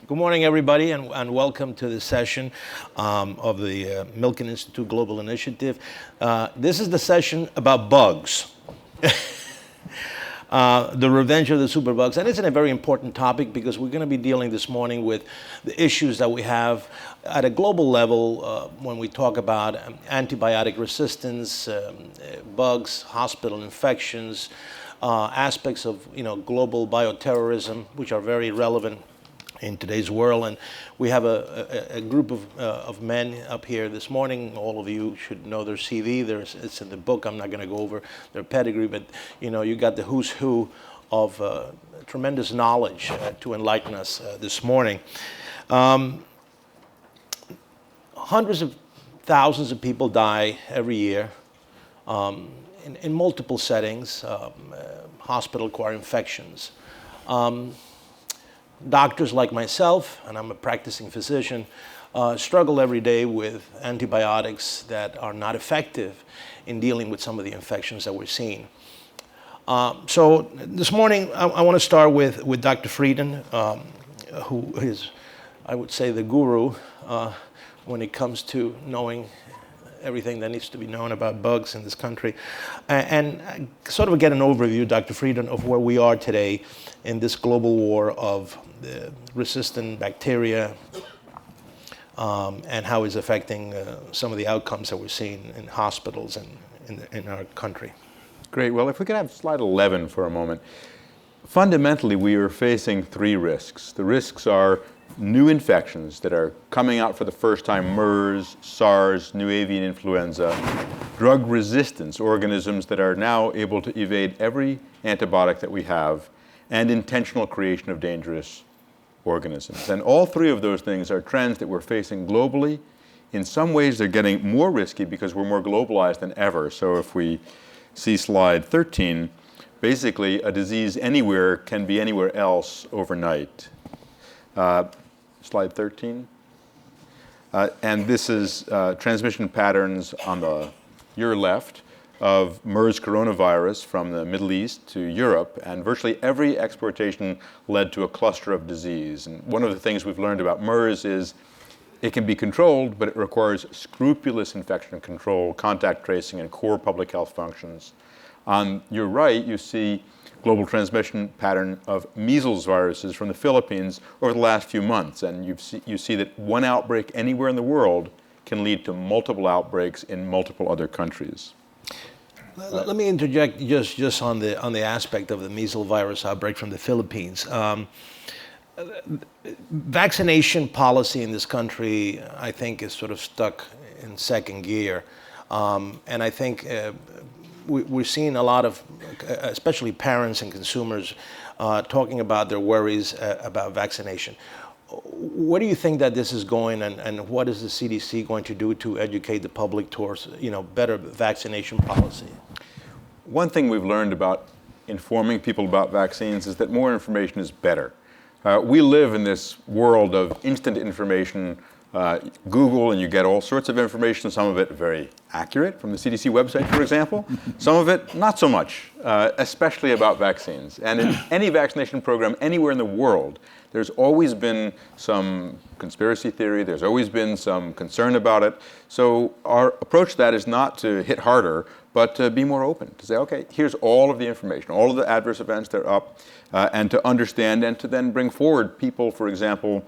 Good morning, everybody, and welcome to this session of the Milken Institute Global Initiative. This is the session about bugs, the revenge of the superbugs. And it's a very important topic because we're going to be dealing this morning with the issues that we have at a global level when we talk about antibiotic resistance, bugs, hospital infections, aspects of global bioterrorism, which are very relevant in today's world. And we have a group of men up here this morning. All of you should know their CV. It's in the book. I'm not going to go over their pedigree, but you got the who's who of tremendous knowledge to enlighten us this morning. Hundreds of thousands of people die every year in multiple settings, hospital-acquired infections. Doctors like myself, and I'm a practicing physician, struggle every day with antibiotics that are not effective in dealing with some of the infections that we're seeing. So this morning, I want to start with Dr. Frieden, who is, I would say, the guru when it comes to knowing everything that needs to be known about bugs in this country, and sort of get an overview, Dr. Frieden, of where we are today in this global war of the resistant bacteria and how it's affecting some of the outcomes that we're seeing in hospitals and in our country. Great. Well, if we could have slide 11 for a moment. Fundamentally, we are facing three risks. The risks are new infections that are coming out for the first time: MERS, SARS, new avian influenza; drug resistance, organisms that are now able to evade every antibiotic that we have; and intentional creation of dangerous organisms. And all three of those things are trends that we're facing globally. In some ways, they're getting more risky because we're more globalized than ever. So if we see slide 13, basically a disease anywhere can be anywhere else overnight. Slide 13. And this is transmission patterns on your left of MERS coronavirus from the Middle East to Europe, and virtually every exportation led to a cluster of disease. And one of the things we've learned about MERS is it can be controlled, but it requires scrupulous infection control, contact tracing, and core public health functions. On your right, you see global transmission pattern of measles viruses from the Philippines over the last few months. And you see that one outbreak anywhere in the world can lead to multiple outbreaks in multiple other countries. Let me interject just on the aspect of the measles virus outbreak from the Philippines. Vaccination policy in this country, I think, is sort of stuck in second gear. And I think we're seeing a lot of, especially parents and consumers, talking about their worries about vaccination. Where do you think that this is going, and what is the CDC going to do to educate the public towards better vaccination policy? One thing we've learned about informing people about vaccines is that more information is better. We live in this world of instant information. Google and you get all sorts of information, some of it very accurate from the CDC website, for example, some of it not so much, especially about vaccines. And in any vaccination program anywhere in the world, there's always been some conspiracy theory, there's always been some concern about it. So our approach to that is not to hit harder, but to be more open, to say, okay, here's all of the information, all of the adverse events that are up, and to understand and to then bring forward people, for example,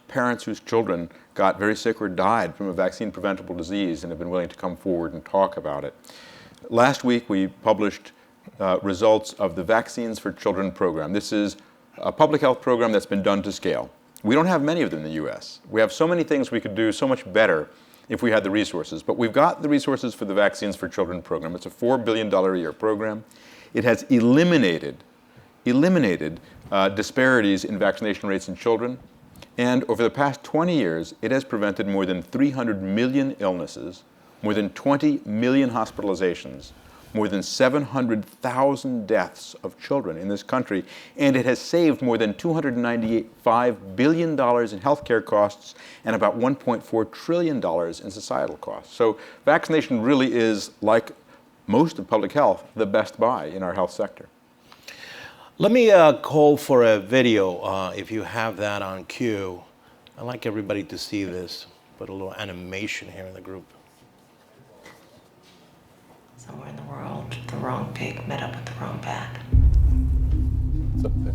parents whose children got very sick or died from a vaccine-preventable disease and have been willing to come forward and talk about it. Last week, we published results of the Vaccines for Children program. This is a public health program that's been done to scale. We don't have many of them in the U.S. We have so many things we could do so much better if we had the resources. But we've got the resources for the Vaccines for Children program. It's a $4 billion a year program. It has eliminated disparities in vaccination rates in children. And over the past 20 years, it has prevented more than 300 million illnesses, more than 20 million hospitalizations, more than 700,000 deaths of children in this country, and it has saved more than $295 billion in healthcare costs and about $1.4 trillion in societal costs. So vaccination really is, like most of public health, the best buy in our health sector. Let me call for a video, if you have that on cue. I'd like everybody to see this. Put a little animation here in the group. Somewhere in the world, the wrong pig met up with the wrong bat. It's up there.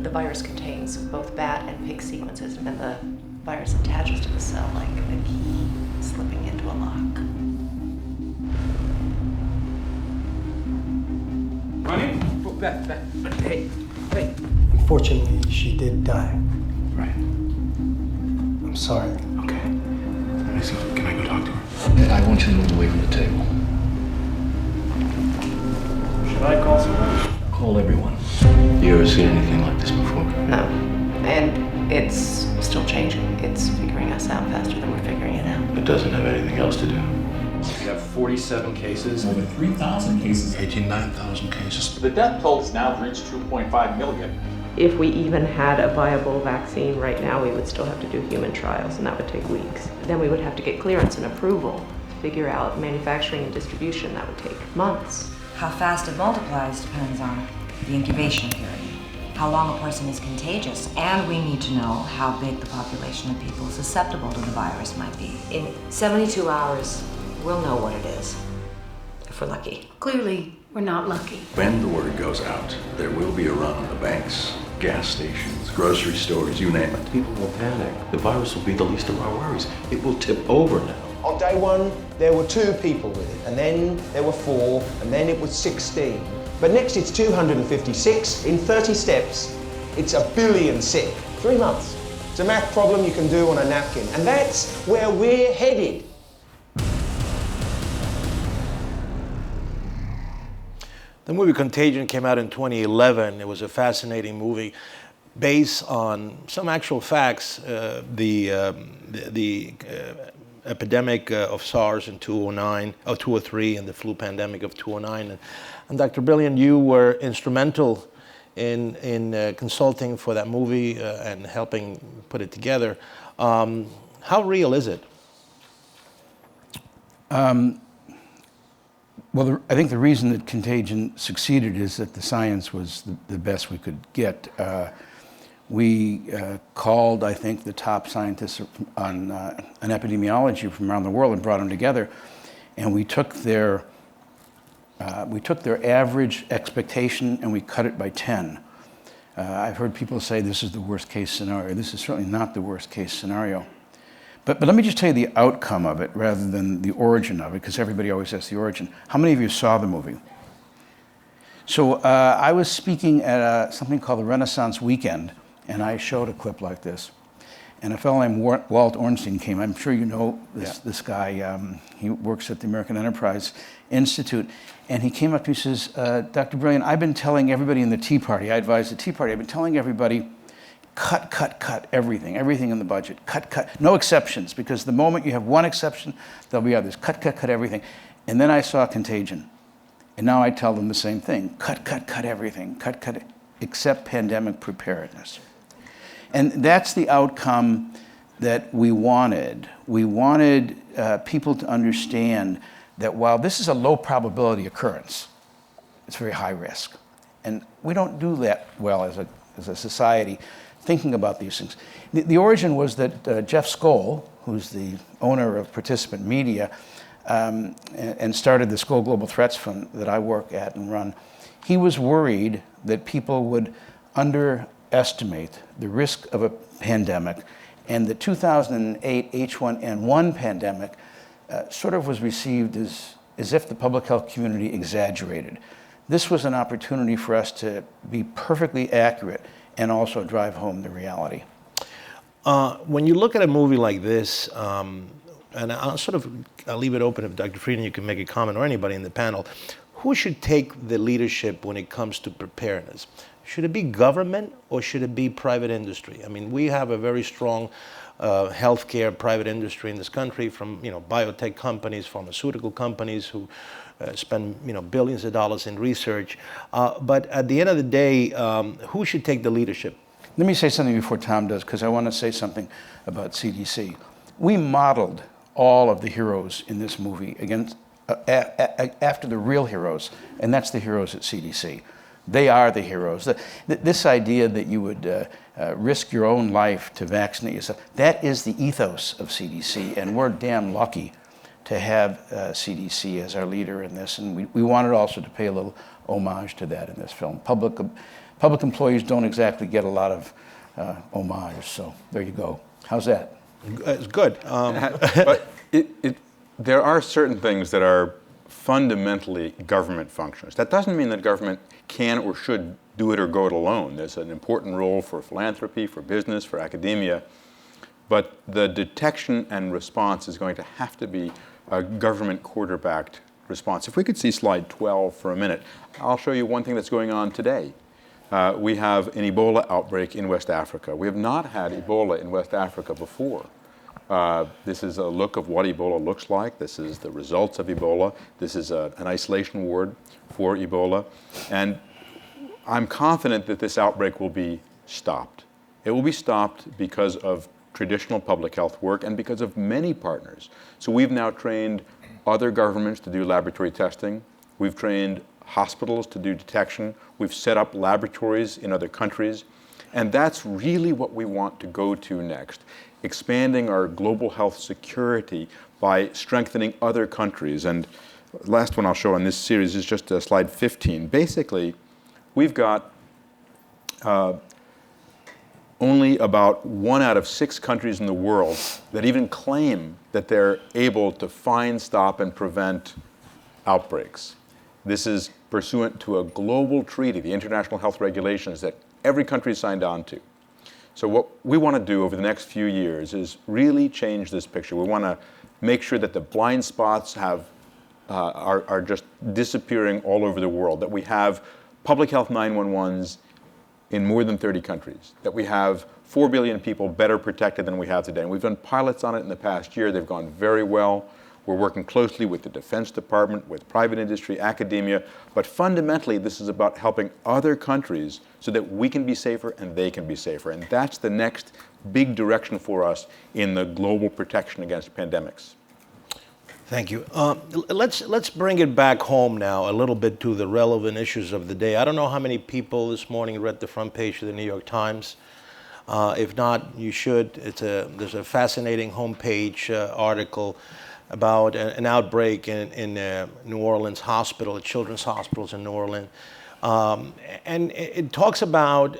The virus contains both bat and pig sequences, and then the virus attaches to the cell like a key slipping into a lock. Running? Oh, back. Hey. Unfortunately, she did die. Right. I'm sorry. Okay. Listen, can I go talk to her? I want you to move away from the table. Should I call someone? Call everyone. You ever seen anything like this before? No. And it's still changing. It's figuring us out faster than we're figuring it out. It doesn't have anything else to do. We have 47 cases. Over 3,000 cases. 89,000 cases. The death toll has now reached 2.5 million. If we even had a viable vaccine right now, we would still have to do human trials, and that would take weeks. Then we would have to get clearance and approval, figure out manufacturing and distribution. That would take months. How fast it multiplies depends on the incubation period, how long a person is contagious, and we need to know how big the population of people susceptible to the virus might be. In 72 hours, we'll know what it is, if we're lucky. Clearly, we're not lucky. When the word goes out, there will be a run on the banks, gas stations, grocery stores, you name it. People will panic. The virus will be the least of our worries. It will tip over now. On day one, there were 2 people with it, and then there were 4, and then it was 16. But next it's 256. In 30 steps, it's 1 billion sick. 3 months. It's a math problem you can do on a napkin, and that's where we're headed. The movie Contagion came out in 2011. It was a fascinating movie based on some actual facts. The epidemic of SARS in 2003, and the flu pandemic of 2009. And Dr. Brilliant, you were instrumental in consulting for that movie and helping put it together. How real is it? Well, I think the reason that Contagion succeeded is that the science was the best we could get. We called, I think, the top scientists on epidemiology from around the world and brought them together, and we took their average expectation and we cut it by 10. I've heard people say this is the worst case scenario. This is certainly not the worst case scenario. But let me just tell you the outcome of it rather than the origin of it, because everybody always asks the origin. How many of you saw the movie? So I was speaking at something called the Renaissance Weekend, and I showed a clip like this. And a fellow named Walt Ornstein came. I'm sure you know this guy. He works at the American Enterprise Institute. And he came up, he says, Dr. Brilliant, I've been telling everybody in the Tea Party, I advised the Tea Party, I've been telling everybody, cut everything in the budget, cut, no exceptions, because the moment you have one exception, there'll be others, cut everything. And then I saw Contagion, and now I tell them the same thing, cut everything, cut, except pandemic preparedness. And that's the outcome that we wanted. We wanted people to understand that while this is a low probability occurrence, it's very high risk. And we don't do that well as a society, thinking about these things. The origin was that Jeff Skoll, who's the owner of Participant Media, and started the Skoll Global Threats Fund that I work at and run, he was worried that people would underestimate the risk of a pandemic, and the 2008 H1N1 pandemic sort of was received as if the public health community exaggerated. This was an opportunity for us to be perfectly accurate and also drive home the reality. When you look at a movie like this, and I'll leave it open if Dr. Frieden, you can make a comment, or anybody in the panel, who should take the leadership when it comes to preparedness? Should it be government or should it be private industry? I mean, we have a very strong healthcare private industry in this country, from biotech companies, pharmaceutical companies who spend billions of dollars in research. But at the end of the day, who should take the leadership? Let me say something before Tom does, because I want to say something about CDC. We modeled all of the heroes in this movie after the real heroes, and that's the heroes at CDC. They are the heroes. This idea that you would risk your own life to vaccinate yourself, that is the ethos of CDC, and we're damn lucky to have CDC as our leader in this, and we wanted also to pay a little homage to that in this film. Public employees don't exactly get a lot of homage, so there you go. How's that? It's good. But there are certain things that are fundamentally government functions. That doesn't mean that government can or should do it or go it alone. There's an important role for philanthropy, for business, for academia, but the detection and response is going to have to be a government quarterbacked response. If we could see slide 12 for a minute, I'll show you one thing that's going on today. We have an Ebola outbreak in West Africa. We have not had Ebola in West Africa before. This is a look of what Ebola looks like. This is the results of Ebola. This is an isolation ward for Ebola. And I'm confident that this outbreak will be stopped. It will be stopped because of traditional public health work and because of many partners. So we've now trained other governments to do laboratory testing. We've trained hospitals to do detection. We've set up laboratories in other countries. And that's really what we want to go to next, expanding our global health security by strengthening other countries. And last one I'll show in this series is just slide 15. Basically, we've got only about 1 out of 6 countries in the world that even claim that they're able to find, stop, and prevent outbreaks. This is pursuant to a global treaty, the international health regulations that every country signed on to. So what we want to do over the next few years is really change this picture. We want to make sure that the blind spots are just disappearing all over the world, that we have public health 911s in more than 30 countries, that we have 4 billion people better protected than we have today. And we've done pilots on it in the past year. They've gone very well. We're working closely with the Defense Department, with private industry, academia, but fundamentally this is about helping other countries so that we can be safer and they can be safer. And that's the next big direction for us in the global protection against pandemics. Thank you. Let's bring it back home now a little bit to the relevant issues of the day. I don't know how many people this morning read the front page of the New York Times. If not, you should. There's a fascinating homepage article about an outbreak in New Orleans hospital, children's hospitals in New Orleans. And it talks about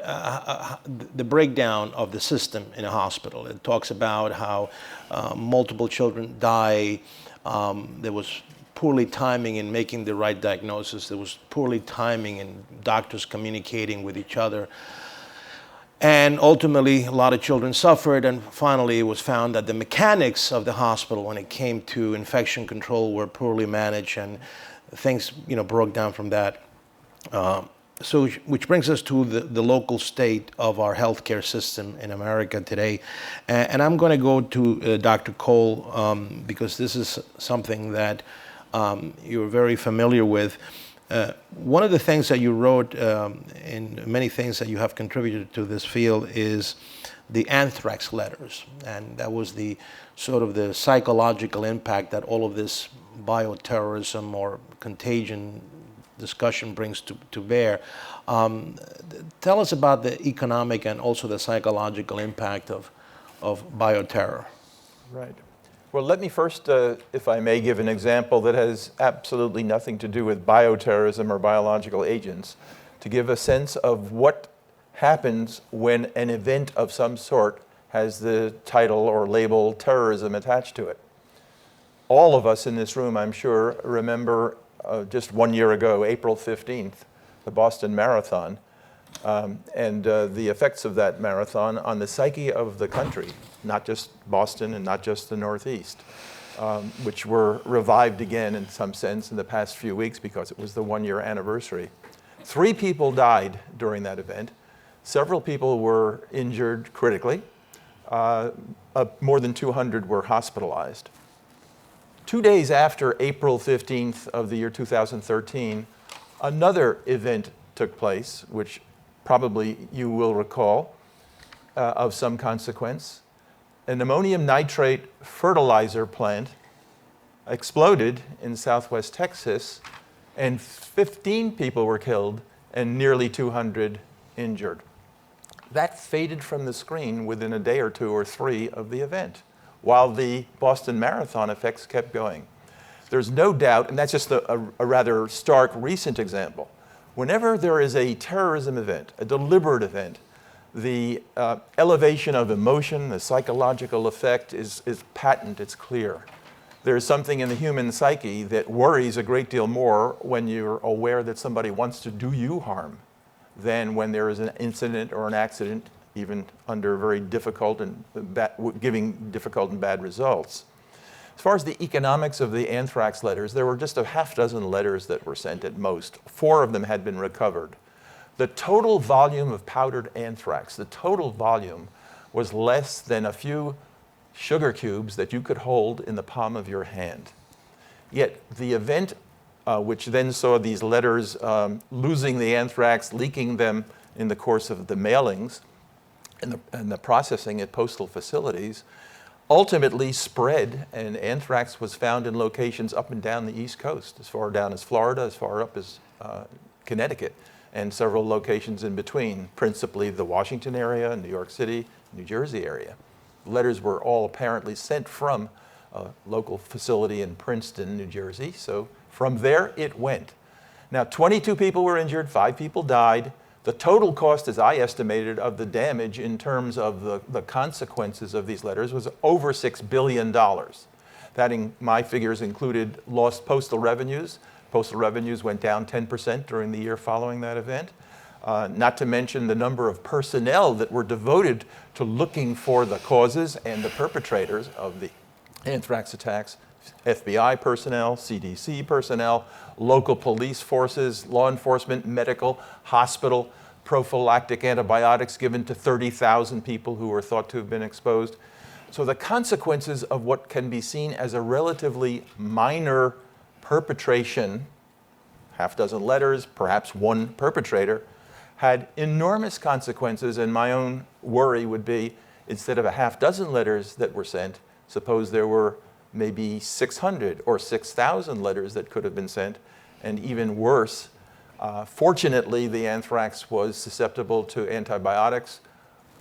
the breakdown of the system in a hospital. It talks about how multiple children die. There was poorly timing in making the right diagnosis. There was poorly timing in doctors communicating with each other. And ultimately, a lot of children suffered, and finally it was found that the mechanics of the hospital when it came to infection control were poorly managed, and things broke down from that. So which brings us to the local state of our healthcare system in America today. And I'm going to go to Dr. Cole because this is something that you're very familiar with. One of the things that you wrote in many things that you have contributed to this field is the anthrax letters. And that was the sort of the psychological impact that all of this bioterrorism or contagion discussion brings to bear. Tell us about the economic and also the psychological impact of bioterror. Right. Well, let me first, if I may, give an example that has absolutely nothing to do with bioterrorism or biological agents, to give a sense of what happens when an event of some sort has the title or label terrorism attached to it. All of us in this room, I'm sure, remember just 1 year ago, April 15th, the Boston Marathon, and the effects of that marathon on the psyche of the country, not just Boston and not just the Northeast, which were revived again in some sense in the past few weeks because it was the 1 year anniversary. 3 people died during that event. Several people were injured critically. More than 200 were hospitalized. 2 days after April 15th of the year 2013, another event took place, which probably you will recall, of some consequence. An ammonium nitrate fertilizer plant exploded in southwest Texas, and 15 people were killed and nearly 200 injured. That faded from the screen within a day or two or three of the event, while the Boston Marathon effects kept going. There's no doubt, and that's just a rather stark recent example, whenever there is a terrorism event, a deliberate event, the elevation of emotion, the psychological effect is patent, it's clear. There's something in the human psyche that worries a great deal more when you're aware that somebody wants to do you harm than when there is an incident or an accident, even under very difficult and giving difficult and bad results. As far as the economics of the anthrax letters, there were just a half dozen letters that were sent at most. 4 of them had been recovered. The total volume of powdered anthrax, the total volume was less than a few sugar cubes that you could hold in the palm of your hand. Yet the event, which then saw these letters losing the anthrax, leaking them in the course of the mailings and the processing at postal facilities, ultimately spread, and anthrax was found in locations up and down the East Coast, as far down as Florida, as far up as Connecticut, and several locations in between, principally the Washington area, New York City, New Jersey area. Letters were all apparently sent from a local facility in Princeton, New Jersey, so from there it went. Now, 22 people were injured, 5 people died. The total cost, as I estimated, of the damage in terms of the consequences of these letters was over $6 billion. That, in my figures, included lost postal revenues. Postal revenues went down 10% during the year following that event. Not to mention the number of personnel that were devoted to looking for the causes and the perpetrators of the anthrax attacks. FBI personnel, CDC personnel, local police forces, law enforcement, medical, hospital, prophylactic antibiotics given to 30,000 people who were thought to have been exposed. So the consequences of what can be seen as a relatively minor perpetration, half dozen letters, perhaps one perpetrator, had enormous consequences, and my own worry would be, instead of a half dozen letters that were sent, suppose there were maybe 600 or 6,000 letters that could have been sent, and even worse, fortunately the anthrax was susceptible to antibiotics.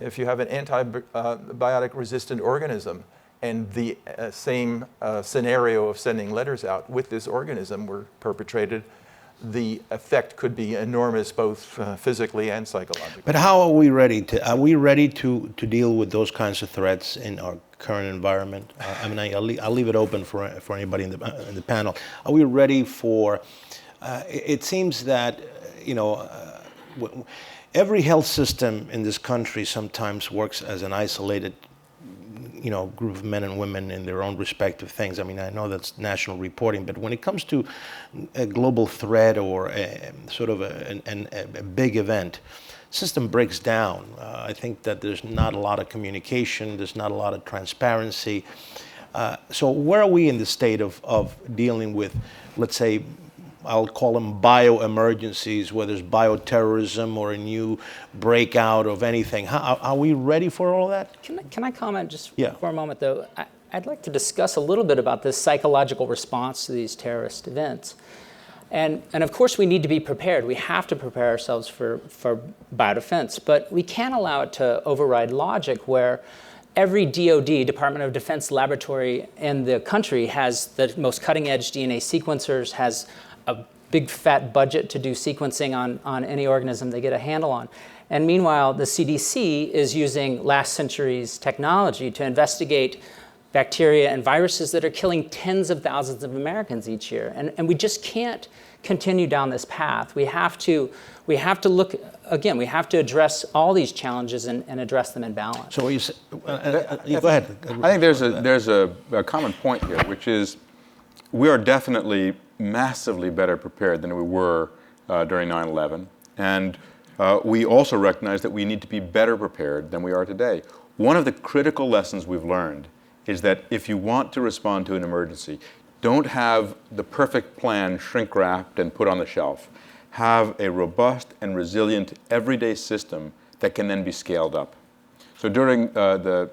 If you have an antibiotic resistant organism and the same scenario of sending letters out with this organism were perpetrated, the effect could be enormous, both physically and psychologically. But how are we ready to? Are we ready to deal with those kinds of threats in our current environment? I mean, I'll leave it open for anybody in the panel. Are we ready for? It seems that every health system in this country sometimes works as an isolated group of men and women in their own respective things. I mean, I know that's national reporting, but when it comes to a global threat or a big event, system breaks down. I think that there's not a lot of communication, there's not a lot of transparency. So where are we in the state of dealing with, let's say, I'll call them bio-emergencies, whether it's bioterrorism or a new breakout of anything. Are we ready for all that? Can I comment just for a moment, though? I'd like to discuss a little bit about this psychological response to these terrorist events. And of course, we need to be prepared. We have to prepare ourselves for biodefense, but we can't allow it to override logic where every DoD, Department of Defense laboratory in the country has the most cutting-edge DNA sequencers, has a big fat budget to do sequencing on any organism they get a handle on. And meanwhile, the CDC is using last century's technology to investigate bacteria and viruses that are killing tens of thousands of Americans each year. And we just can't continue down this path. We have to look, again, we have to address all these challenges and address them in balance. So what you say, go ahead. I think there's a common point here, which is we are definitely massively better prepared than we were during 9/11. And we also recognize that we need to be better prepared than we are today. One of the critical lessons we've learned is that if you want to respond to an emergency, don't have the perfect plan shrink-wrapped and put on the shelf. Have a robust and resilient everyday system that can then be scaled up. So during the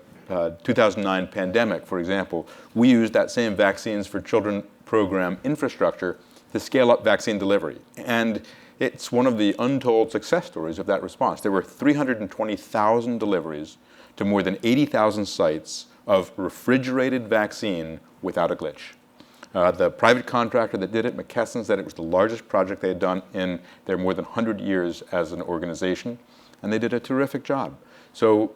2009 pandemic, for example, we used that same Vaccines for Children program infrastructure to scale up vaccine delivery. And It's one of the untold success stories of that response. There were 320,000 deliveries to more than 80,000 sites of refrigerated vaccine without a glitch. The private contractor that did it, McKesson, said it was the largest project they had done in their more than 100 years as an organization, and they did a terrific job. So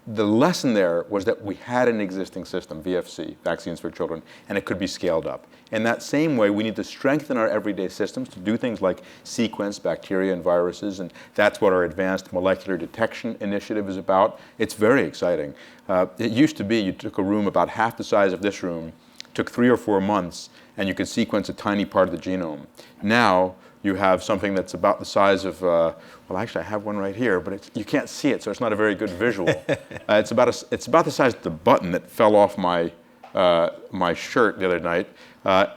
the lesson there was that we had an existing system, VFC, Vaccines for Children, and it could be scaled up. In that same way, we need to strengthen our everyday systems to do things like sequence bacteria and viruses, and that's what our Advanced Molecular Detection Initiative is about. It's very exciting. It used to be you took a room about half the size of this room, took 3 or 4 months, and you could sequence a tiny part of the genome. Now, you have something that's about the size of, well, actually I have one right here, but you can't see it, so it's not a very good visual. It's about the size of the button that fell off my shirt the other night,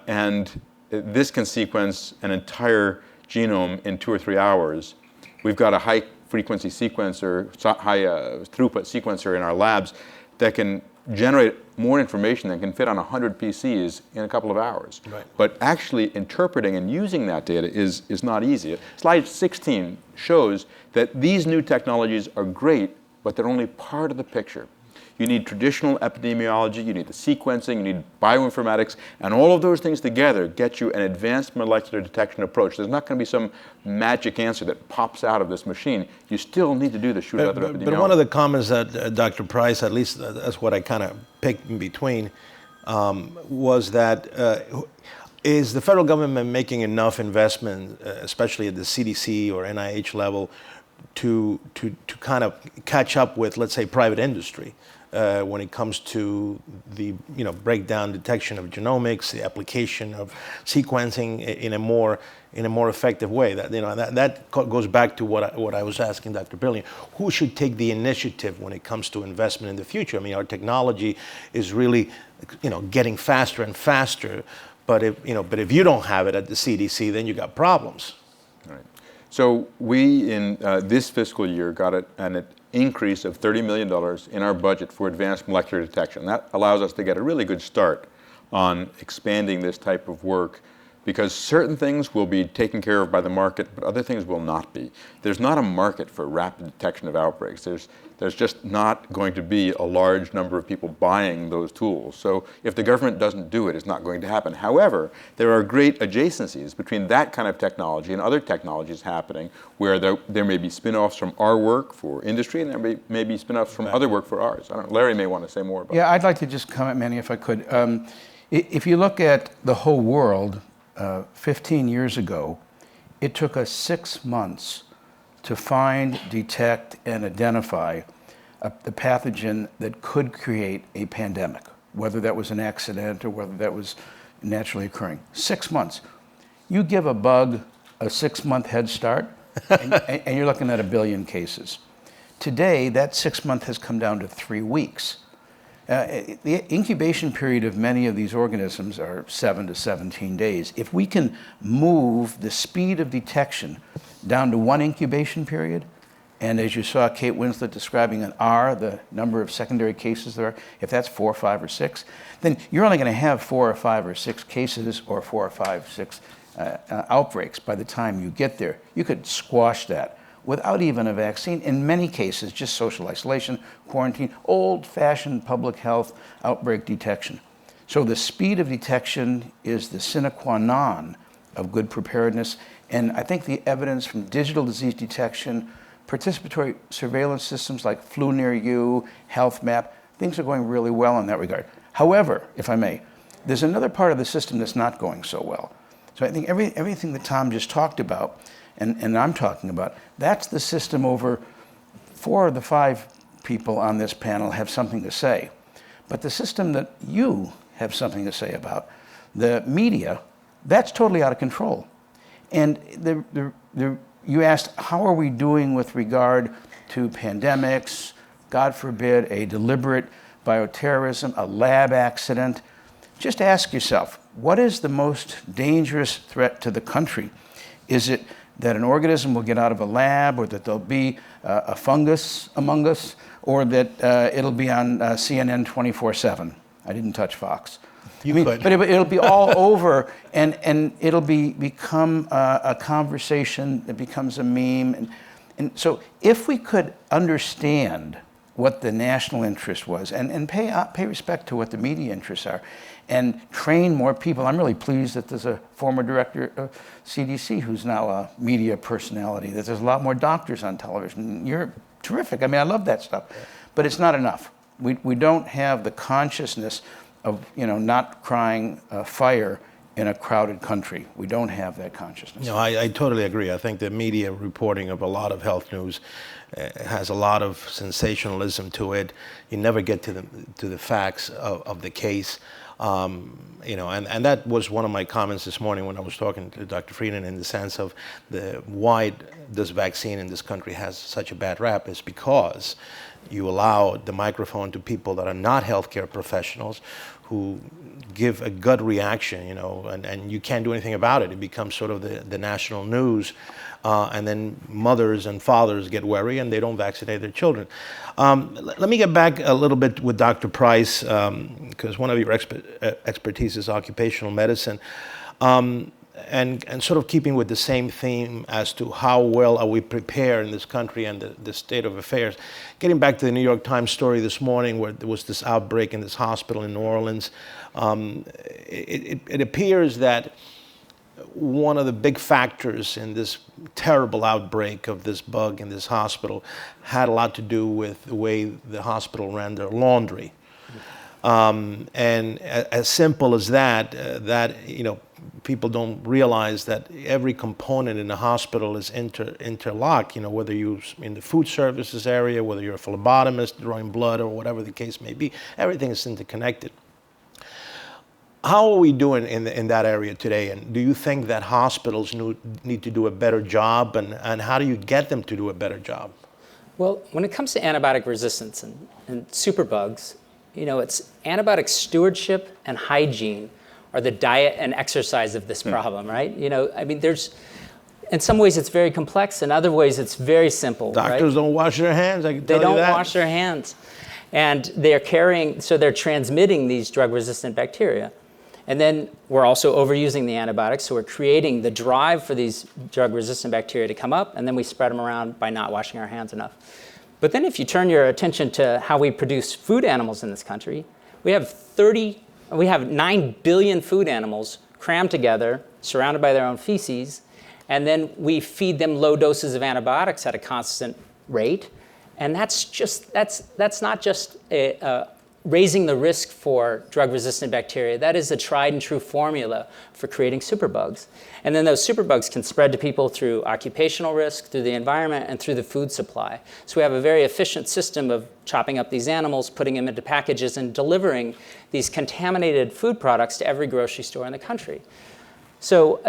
and this can sequence an entire genome in 2 or 3 hours. We've got a high-frequency sequencer, high-throughput sequencer in our labs that can generate more information than can fit on 100 PCs in a couple of hours. Right. But actually interpreting and using that data is not easy. Slide 16 shows that these new technologies are great, but they're only part of the picture. You need traditional epidemiology, you need the sequencing, you need bioinformatics, and all of those things together get you an advanced molecular detection approach. There's not going to be some magic answer that pops out of this machine. You still need to do the shoot out of epidemiology. But one of the comments that Dr. Price, at least that's what I kind of picked in between, was that is the federal government making enough investment, especially at the CDC or NIH level, to kind of catch up with, let's say, private industry? When it comes to the breakdown detection of genomics, the application of sequencing in a more effective way. That goes back to what I was asking Dr. Billion. Who should take the initiative when it comes to investment in the future? I mean, our technology is really getting faster and faster, but if you don't have it at the CDC, then you got problems. Right. So we in this fiscal year got an increase of $30 million in our budget for advanced molecular detection. That allows us to get a really good start on expanding this type of work, because certain things will be taken care of by the market, but other things will not be. There's not a market for rapid detection of outbreaks. There's just not going to be a large number of people buying those tools. So if the government doesn't do it, it's not going to happen. However, there are great adjacencies between that kind of technology and other technologies happening, where there may be spin-offs from our work for industry, and there may be spin-offs from other work for ours. I don't know, Larry may want to say more about that. Yeah, I'd like to just comment, Manny, if I could. If you look at the whole world, 15 years ago, it took us 6 months to find, detect, and identify the pathogen that could create a pandemic, whether that was an accident or whether that was naturally occurring. 6 months. You give a bug a 6-month head start, and you're looking at 1 billion cases. Today, that 6 month has come down to 3 weeks. The incubation period of many of these organisms are 7 to 17 days. If we can move the speed of detection down to 1 incubation period, and as you saw Kate Winslet describing an R, the number of secondary cases there are, if that's 4, 5, or 6, then you're only going to have 4 or 5 or 6 cases or 4 or 5, 6 outbreaks by the time you get there. You could squash that without even a vaccine. In many cases, just social isolation, quarantine, old-fashioned public health outbreak detection. So the speed of detection is the sine qua non of good preparedness. And I think the evidence from digital disease detection, participatory surveillance systems like Flu Near You, Health Map, things are going really well in that regard. However, if I may, there's another part of the system that's not going so well. So I think everything that Tom just talked about, and I'm talking about, that's the system over 4 of the 5 people on this panel have something to say. But the system that you have something to say about, the media, that's totally out of control. And you asked, how are we doing with regard to pandemics, God forbid, a deliberate bioterrorism, a lab accident? Just ask yourself, what is the most dangerous threat to the country? Is it that an organism will get out of a lab, or that there'll be a fungus among us, or that it'll be on CNN 24/7? I didn't touch Fox. could. But it'll be all over, and it'll become a conversation that becomes a meme. And so if we could understand what the national interest was and pay respect to what the media interests are and train more people. I'm really pleased that there's a former director of CDC who's now a media personality, that there's a lot more doctors on television. You're terrific. I mean, I love that stuff. But it's not enough. We don't have the consciousness of, not crying fire in a crowded country. We don't have that consciousness. No, I totally agree. I think the media reporting of a lot of health news has a lot of sensationalism to it. You never get to the facts of the case. And that was one of my comments this morning when I was talking to Dr. Frieden, in the sense of why this vaccine in this country has such a bad rap is because you allow the microphone to people that are not healthcare professionals who give a gut reaction, and you can't do anything about it. It becomes sort of the national news. And then mothers and fathers get wary and they don't vaccinate their children. Let me get back a little bit with Dr. Price, because one of your expertise is occupational medicine. And sort of keeping with the same theme as to how well are we prepared in this country and the state of affairs. Getting back to the New York Times story this morning where there was this outbreak in this hospital in New Orleans, it appears that one of the big factors in this terrible outbreak of this bug in this hospital had a lot to do with the way the hospital ran their laundry. And as simple as that, people don't realize that every component in the hospital is interlocked, whether you're in the food services area, whether you're a phlebotomist drawing blood or whatever the case may be, everything is interconnected. How are we doing in that area today? And do you think that hospitals need to do a better job? And how do you get them to do a better job? Well, when it comes to antibiotic resistance and superbugs, it's antibiotic stewardship and hygiene are the diet and exercise of this problem, right? There's, in some ways it's very complex, in other ways it's very simple. Doctors don't wash their hands, I can tell you that. They don't wash their hands. And they're transmitting these drug-resistant bacteria. And then we're also overusing the antibiotics, so we're creating the drive for these drug-resistant bacteria to come up, and then we spread them around by not washing our hands enough. But then if you turn your attention to how we produce food animals in this country, we have 9 billion food animals crammed together, surrounded by their own feces, and then we feed them low doses of antibiotics at a constant rate. And that's not just raising the risk for drug-resistant bacteria. That is a tried and true formula for creating superbugs. And then those superbugs can spread to people through occupational risk, through the environment, and through the food supply. So we have a very efficient system of chopping up these animals, putting them into packages, and delivering these contaminated food products to every grocery store in the country. So,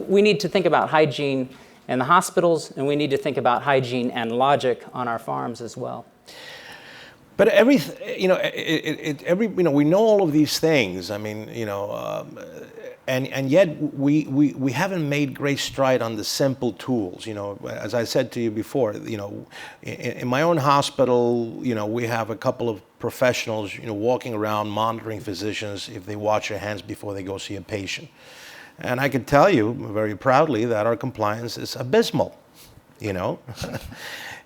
we need to think about hygiene in the hospitals, and we need to think about hygiene and logic on our farms as well. But we know all of these things. And yet we haven't made great stride on the simple tools. As I said to you before, in my own hospital, we have a couple of professionals, walking around monitoring physicians if they wash their hands before they go see a patient. And I can tell you very proudly that our compliance is abysmal,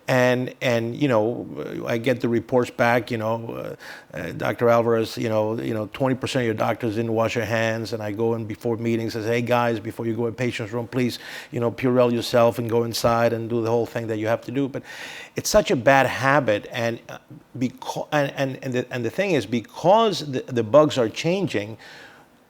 And I get the reports back, Dr. Alvarez, 20% of your doctors didn't wash their hands, and I go in before meetings and say, hey guys, before you go in patient's room, please, Purell yourself and go inside and do the whole thing that you have to do. But it's such a bad habit, and the thing is, because the bugs are changing,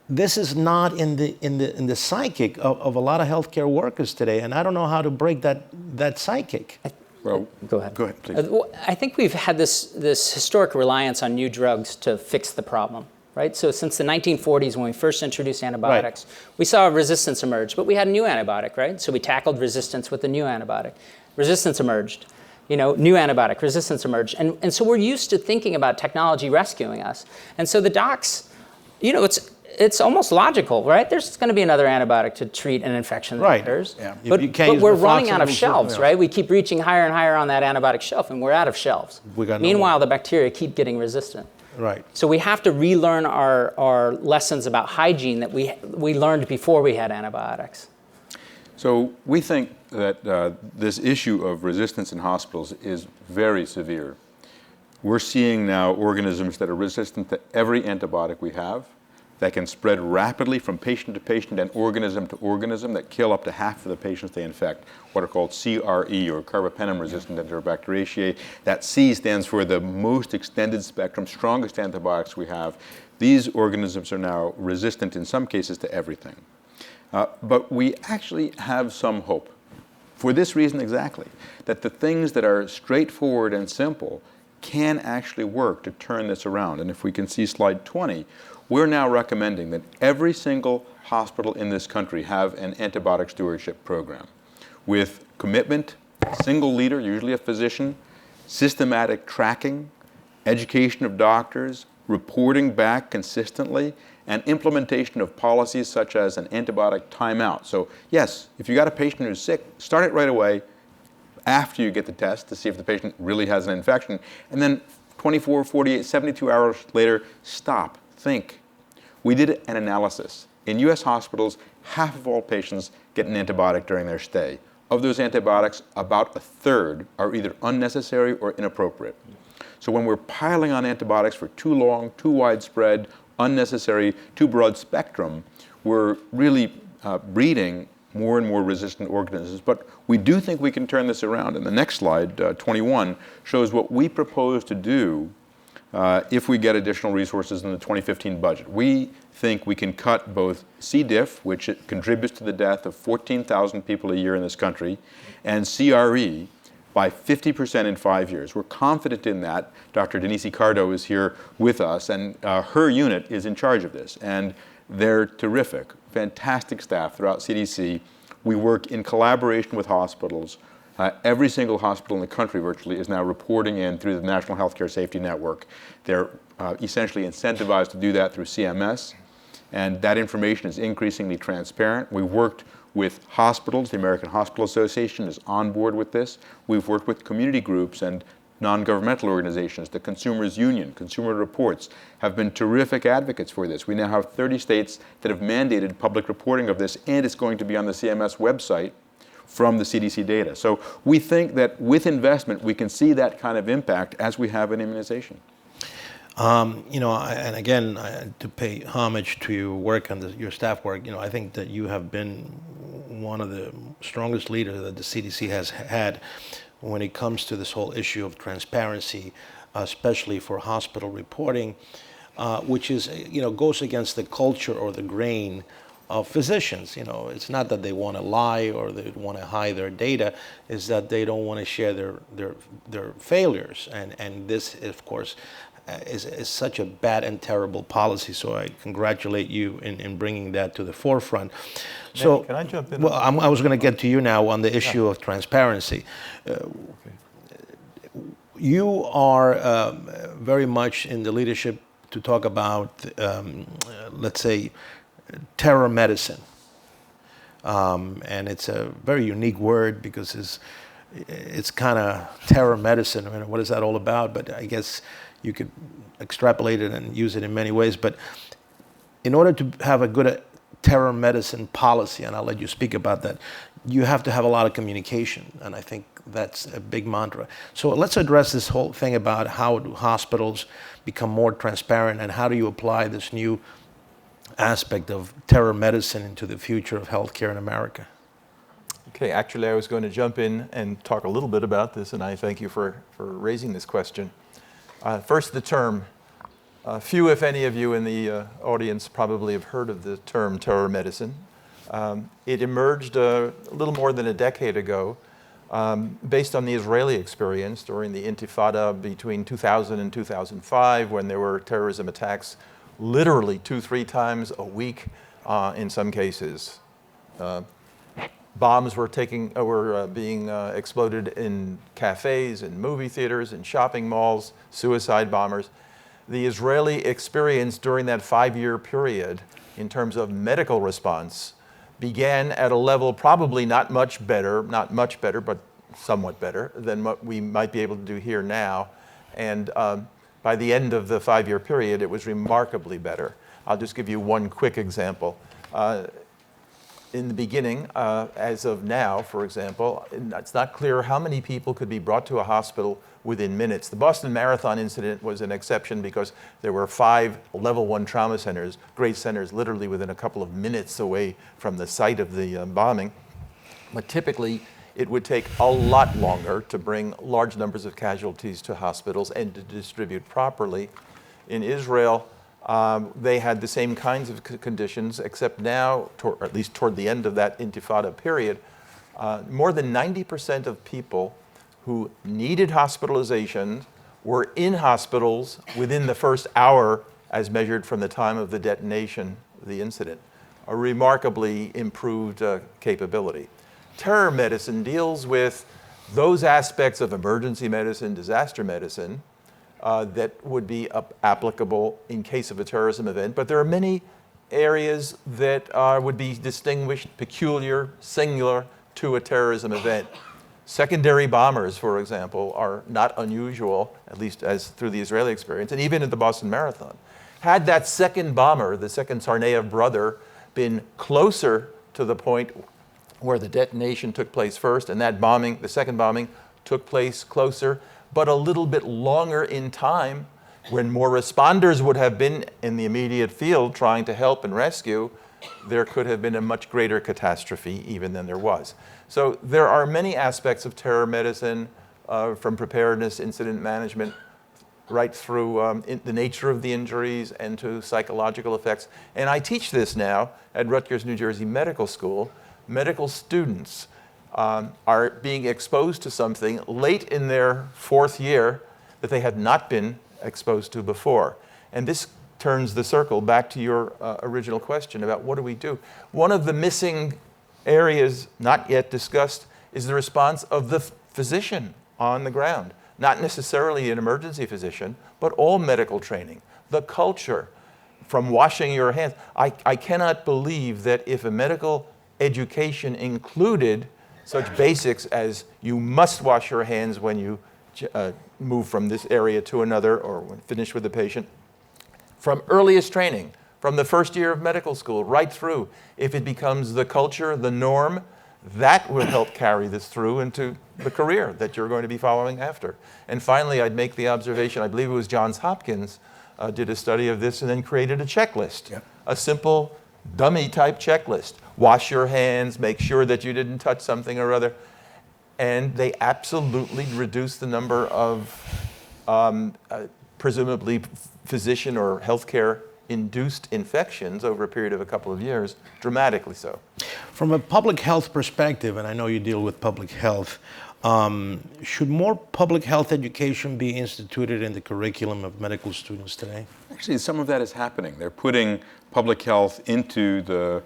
this is not in the psychic of a lot of healthcare workers today, and I don't know how to break that psychic. Well, go ahead. Go ahead, please. I think we've had this historic reliance on new drugs to fix the problem, right? So since the 1940s, when we first introduced antibiotics, we saw resistance emerge, but we had a new antibiotic, right? So we tackled resistance with a new antibiotic. Resistance emerged, new antibiotic, resistance emerged. And so we're used to thinking about technology rescuing us. And so the docs, it's almost logical, right? There's going to be another antibiotic to treat an infection that occurs. Yeah. But we're running out of shelves, right? We keep reaching higher and higher on that antibiotic shelf, and we're out of shelves. Meanwhile, the bacteria keep getting resistant. Right. So we have to relearn our lessons about hygiene that we learned before we had antibiotics. So we think that this issue of resistance in hospitals is very severe. We're seeing now organisms that are resistant to every antibiotic we have, that can spread rapidly from patient to patient and organism to organism, that kill up to half of the patients they infect, what are called CRE, or carbapenem-resistant Enterobacteriaceae. That C stands for the most extended spectrum, strongest antibiotics we have. These organisms are now resistant in some cases to everything. But we actually have some hope. For this reason exactly, that the things that are straightforward and simple can actually work to turn this around. And if we can see slide 20, we're now recommending that every single hospital in this country have an antibiotic stewardship program with commitment, single leader, usually a physician, systematic tracking, education of doctors, reporting back consistently, and implementation of policies such as an antibiotic timeout. So yes, if you got a patient who's sick, start it right away after you get the test to see if the patient really has an infection, and then 24, 48, 72 hours later, stop, think. We did an analysis. In US hospitals, half of all patients get an antibiotic during their stay. Of those antibiotics, about a third are either unnecessary or inappropriate. So when we're piling on antibiotics for too long, too widespread, unnecessary, too broad spectrum, we're really breeding more and more resistant organisms. But we do think we can turn this around. And the next slide, 21, shows what we propose to do if we get additional resources in the 2015 budget. We think we can cut both C. diff, which contributes to the death of 14,000 people a year in this country, and CRE by 50% in 5 years. We're confident in that. Dr. Denise Cardo is here with us, and her unit is in charge of this. And they're terrific, fantastic staff throughout CDC. We work in collaboration with hospitals. Every single hospital in the country virtually is now reporting in through the National Healthcare Safety Network. They're essentially incentivized to do that through CMS, and that information is increasingly transparent. We worked with hospitals. The American Hospital Association is on board with this. We've worked with community groups and non-governmental organizations. The Consumers Union, Consumer Reports, have been terrific advocates for this. We now have 30 states that have mandated public reporting of this, and it's going to be on the CMS website from the CDC data. So we think that with investment, we can see that kind of impact as we have in immunization. You know, and again, to pay homage to your work and your staff work, you know, I think that you have been one of the strongest leaders that the CDC has had when it comes to this whole issue of transparency, especially for hospital reporting, which is, you know, goes against the culture or the grain of physicians. You know, it's not that they want to lie or they want to hide their data, it's that they don't want to share their failures. And this, of course, is such a bad and terrible policy. So I congratulate you in bringing that to the forefront. So, can I jump in? Well, I was going to get to you now on the issue of transparency. You are very much in the leadership to talk about, let's say, terror medicine. And it's a very unique word because it's kind of terror medicine. I mean, what is that all about? But I guess you could extrapolate it and use it in many ways. But in order to have a good terror medicine policy, and I'll let you speak about that, you have to have a lot of communication. And I think that's a big mantra. So let's address this whole thing about how do hospitals become more transparent, and how do you apply this new aspect of terror medicine into the future of healthcare in America? Okay, actually I was going to jump in and talk a little bit about this, and I thank you for raising this question. First, the term. Few, if any of you in the audience probably have heard of the term terror medicine. It emerged a little more than a decade ago based on the Israeli experience during the Intifada between 2000 and 2005, when there were terrorism attacks literally 2-3 times a week in some cases. Bombs were being exploded in cafes, in movie theaters, in shopping malls, suicide bombers. The Israeli experience during that 5-year period in terms of medical response began at a level probably not much better, but somewhat better than what we might be able to do here now. And By the end of the 5-year period, it was remarkably better. I'll just give you one quick example. In the beginning, as of now, for example, it's not clear how many people could be brought to a hospital within minutes. The Boston Marathon incident was an exception because there were 5 level 1 trauma centers, great centers, literally within a couple of minutes away from the site of the bombing. But typically, it would take a lot longer to bring large numbers of casualties to hospitals and to distribute properly. In Israel, they had the same kinds of conditions, except now, or at least toward the end of that intifada period, more than 90% of people who needed hospitalization were in hospitals within the first hour as measured from the time of the detonation of the incident. A remarkably improved capability. Terror medicine deals with those aspects of emergency medicine, disaster medicine, that would be applicable in case of a terrorism event, but there are many areas that would be distinguished, peculiar, singular to a terrorism event. Secondary bombers, for example, are not unusual, at least as through the Israeli experience, and even at the Boston Marathon. Had that second bomber, the second Tsarnaev brother, been closer to the point where the detonation took place first, and that bombing, the second bombing, took place closer, but a little bit longer in time, when more responders would have been in the immediate field trying to help and rescue, there could have been a much greater catastrophe even than there was. So there are many aspects of terror medicine, from preparedness, incident management, right through the nature of the injuries and to psychological effects. And I teach this now at Rutgers, New Jersey Medical School. Medical students are being exposed to something late in their 4th year that they had not been exposed to before. And this turns the circle back to your original question about what do we do. One of the missing areas not yet discussed is the response of the physician on the ground. Not necessarily an emergency physician, but all medical training. The culture, from washing your hands. I cannot believe that if a medical education included such basics as you must wash your hands when you move from this area to another or when finished with the patient, from earliest training, from the first year of medical school right through, if it becomes the culture, the norm, that will help carry this through into the career that you're going to be following after. And finally, I'd make the observation, I believe it was Johns Hopkins did a study of this and then created a checklist, yep. A simple dummy type checklist. Wash your hands, make sure that you didn't touch something or other. And they absolutely reduced the number of presumably physician or healthcare induced infections over a period of a couple of years, dramatically so. From a public health perspective, and I know you deal with public health, should more public health education be instituted in the curriculum of medical students today? Actually, some of that is happening. They're putting public health into the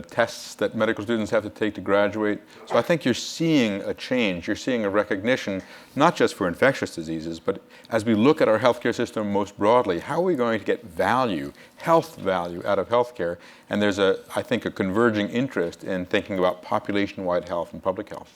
tests that medical students have to take to graduate. So I think you're seeing a change. You're seeing a recognition, not just for infectious diseases, but as we look at our healthcare system most broadly, how are we going to get value, health value out of healthcare? And there's I think, a converging interest in thinking about population-wide health and public health.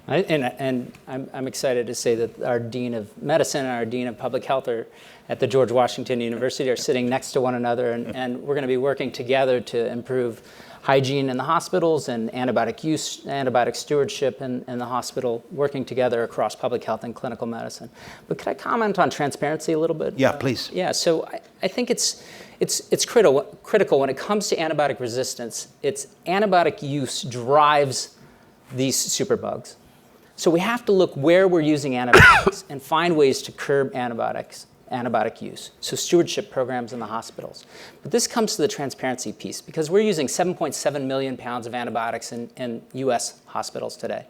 And I'm excited to say that our Dean of Medicine and our Dean of Public Health are at the George Washington University are sitting next to one another, and we're going to be working together to improve hygiene in the hospitals and antibiotic use, antibiotic stewardship in the hospital, working together across public health and clinical medicine. But could I comment on transparency a little bit? Yeah, please. Yeah, so I think it's critical when it comes to antibiotic resistance. It's antibiotic use drives these superbugs. So we have to look where we're using antibiotics and find ways to curb antibiotic use. So stewardship programs in the hospitals. But this comes to the transparency piece because we're using 7.7 million pounds of antibiotics in US hospitals today.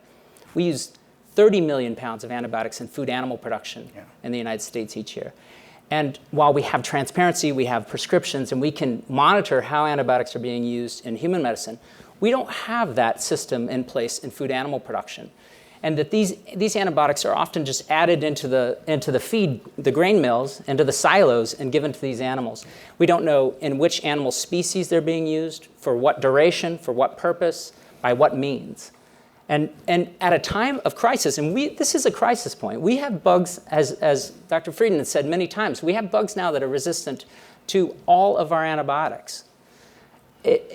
We use 30 million pounds of antibiotics in food animal production in the United States each year. And while we have transparency, we have prescriptions, and we can monitor how antibiotics are being used in human medicine, we don't have that system in place in food animal production. And that these antibiotics are often just added into the feed, the grain mills, into the silos, and given to these animals. We don't know in which animal species they're being used, for what duration, for what purpose, by what means. And at a time of crisis, and this is a crisis point, we have bugs, as Dr. Frieden has said many times, we have bugs now that are resistant to all of our antibiotics.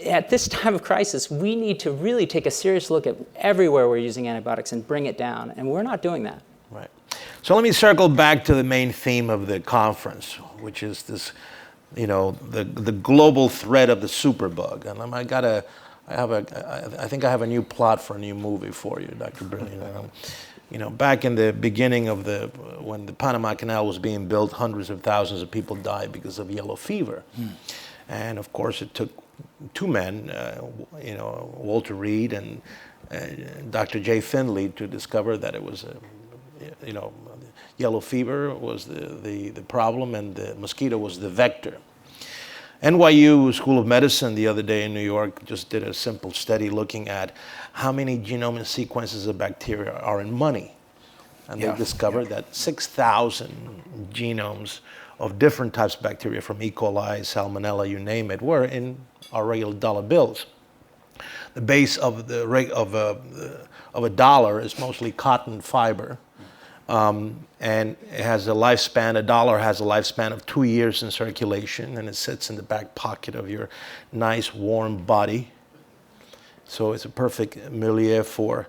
At this time of crisis, we need to really take a serious look at everywhere we're using antibiotics and bring it down, and we're not doing that. Right. So let me circle back to the main theme of the conference, which is this, the global threat of the superbug. And I think I have a new plot for a new movie for you, Dr. Brilliant. Back in the beginning of when the Panama Canal was being built, hundreds of thousands of people died because of yellow fever. And of course, it took two men, Walter Reed and Dr. J. Finley, to discover that it was yellow fever was the problem and the mosquito was the vector. NYU School of Medicine the other day in New York just did a simple study looking at how many genomic sequences of bacteria are in money. And they discovered that 6,000 genomes of different types of bacteria, from E. coli, Salmonella, you name it, were in our regular dollar bills. The base of a dollar is mostly cotton fiber. And it has a lifespan, a dollar has a lifespan of 2 years in circulation, and it sits in the back pocket of your nice warm body. So it's a perfect milieu for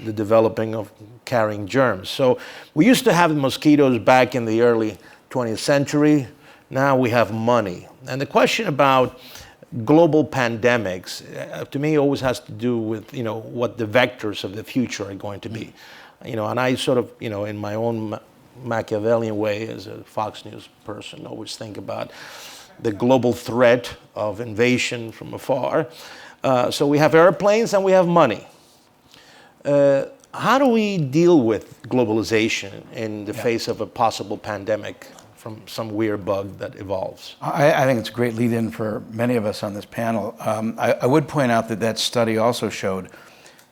the developing of carrying germs. So we used to have mosquitoes back in the early 20th century. Now we have money. And the question about global pandemics, to me, always has to do with, what the vectors of the future are going to be. And I sort of, in my own Machiavellian way as a Fox News person, always think about the global threat of invasion from afar. So we have airplanes and we have money. How do we deal with globalization in the face of a possible pandemic from some weird bug that evolves? I think it's a great lead-in for many of us on this panel. I would point out that study also showed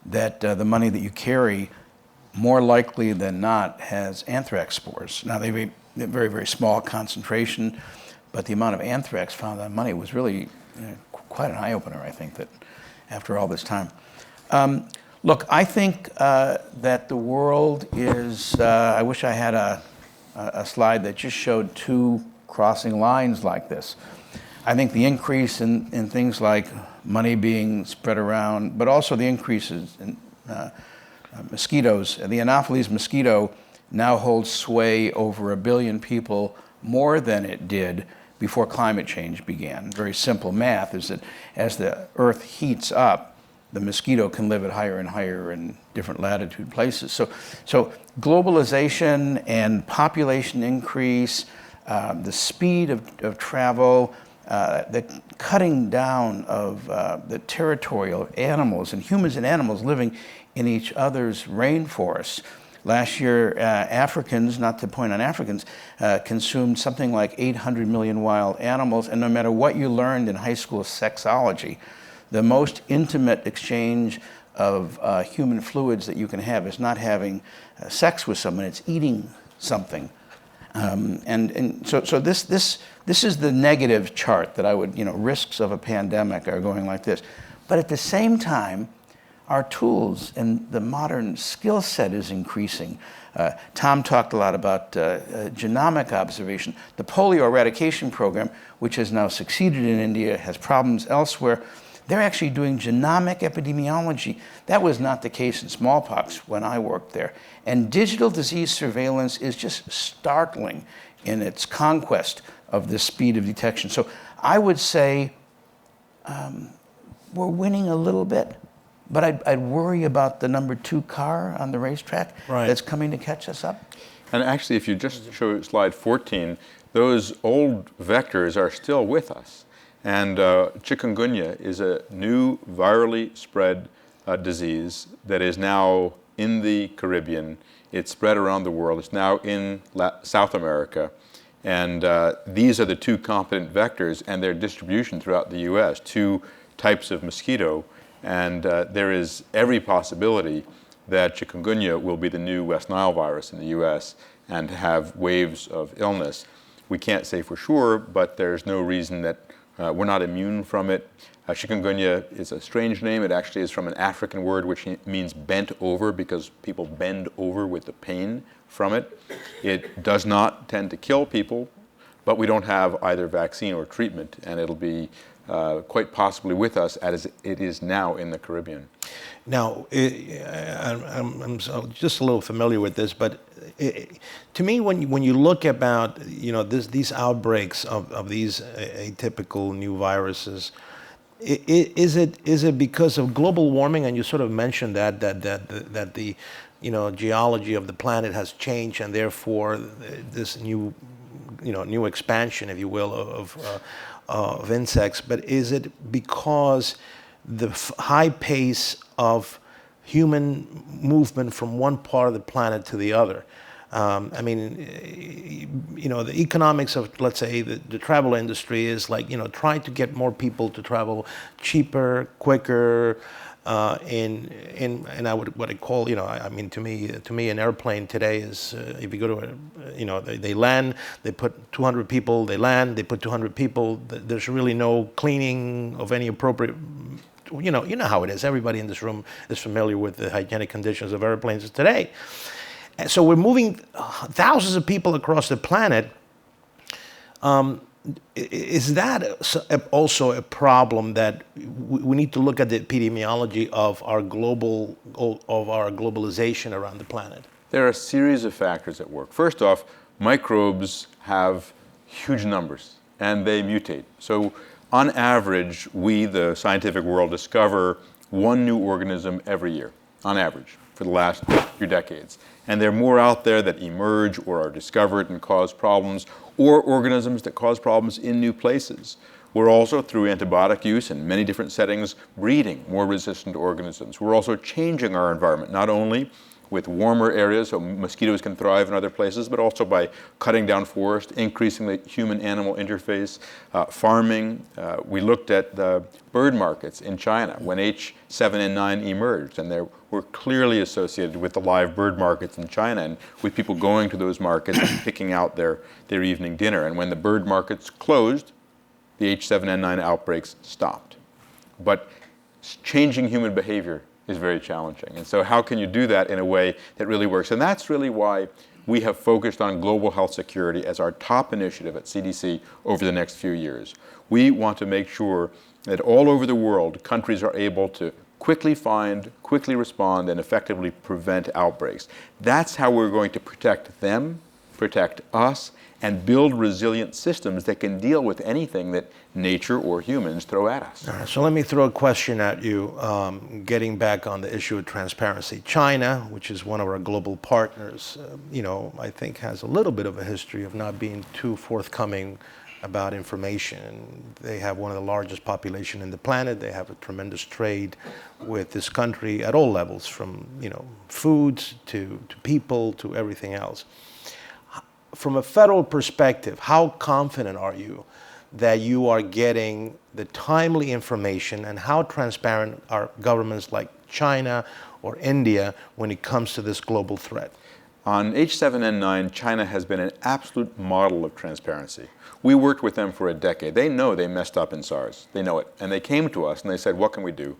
that the money that you carry, more likely than not, has anthrax spores. Now, they have a very, very small concentration, but the amount of anthrax found on money was really quite an eye-opener, I think, that after all this time. Look, I think that the world is, I wish I had a slide that just showed two crossing lines like this. I think the increase in things like money being spread around, but also the increases in mosquitoes. The Anopheles mosquito now holds sway over 1 billion people, more than it did before climate change began. Very simple math is that as the Earth heats up, the mosquito can live at higher and higher in different latitude places. So globalization and population increase, the speed of travel, the cutting down of the territorial animals and humans and animals living in each other's rainforests. Last year, Africans, not to point on Africans, consumed something like 800 million wild animals, and no matter what you learned in high school sexology, the most intimate exchange of human fluids that you can have is not having sex with someone, it's eating something. So this is the negative chart that I would, risks of a pandemic are going like this. But at the same time, our tools and the modern skill set is increasing. Tom talked a lot about genomic observation. The polio eradication program, which has now succeeded in India, has problems elsewhere. They're actually doing genomic epidemiology. That was not the case in smallpox when I worked there. And digital disease surveillance is just startling in its conquest of the speed of detection. So I would say we're winning a little bit, but I'd worry about the number 2 car on the racetrack that's coming to catch us up. And actually, if you just show slide 14, those old vectors are still with us. And chikungunya is a new virally spread disease that is now in the Caribbean. It's spread around the world. It's now in South America. And these are the 2 competent vectors and their distribution throughout the U.S., 2 types of mosquito. And there is every possibility that chikungunya will be the new West Nile virus in the U.S. and have waves of illness. We can't say for sure, but there's no reason that We're not immune from it. Chikungunya is a strange name. It actually is from an African word which means bent over, because people bend over with the pain from it. It does not tend to kill people, but we don't have either vaccine or treatment, and it'll be quite possibly with us as it is now in the Caribbean. Now, I'm just a little familiar with this, but to me, when you look about these outbreaks of these atypical new viruses, is it because of global warming? And you sort of mentioned that the geology of the planet has changed, and therefore this new expansion, if you will, of insects. But is it because the high pace of human movement from one part of the planet to the other? I mean, the economics of, let's say, the travel industry is like, trying to get more people to travel cheaper, quicker, and what I call, I mean, to me, an airplane today is, if you go to they land, they put 200 people, they land, they put 200 people. There's really no cleaning of any appropriate. You know how it is. Everybody in this room is familiar with the hygienic conditions of airplanes today. And so we're moving thousands of people across the planet. Is that also a problem that we need to look at the epidemiology of our globalization around the planet? There are a series of factors at work. First off, microbes have huge numbers and they mutate. So on average, we, the scientific world, discover one new organism every year, on average, for the last few decades. And there are more out there that emerge or are discovered and cause problems, or organisms that cause problems in new places. We're also, through antibiotic use in many different settings, breeding more resistant organisms. We're also changing our environment, not only with warmer areas so mosquitoes can thrive in other places, but also by cutting down forest, increasing the human-animal interface, farming. We looked at the bird markets in China when H7N9 emerged, and they were clearly associated with the live bird markets in China and with people going to those markets and picking out their evening dinner. And when the bird markets closed, the H7N9 outbreaks stopped. But changing human behavior is very challenging. And so how can you do that in a way that really works? And that's really why we have focused on global health security as our top initiative at CDC over the next few years. We want to make sure that all over the world, countries are able to quickly find, quickly respond, and effectively prevent outbreaks. That's how we're going to protect them, protect us, and build resilient systems that can deal with anything that nature or humans throw at us. All right, so let me throw a question at you, getting back on the issue of transparency. China, which is one of our global partners, I think has a little bit of a history of not being too forthcoming about information. They have one of the largest populations in the planet. They have a tremendous trade with this country at all levels, from foods to people to everything else. From a federal perspective, how confident are you that you are getting the timely information, and how transparent are governments like China or India when it comes to this global threat? On H7N9, China has been an absolute model of transparency. We worked with them for a decade. They know they messed up in SARS. They know it. And they came to us and they said, what can we do?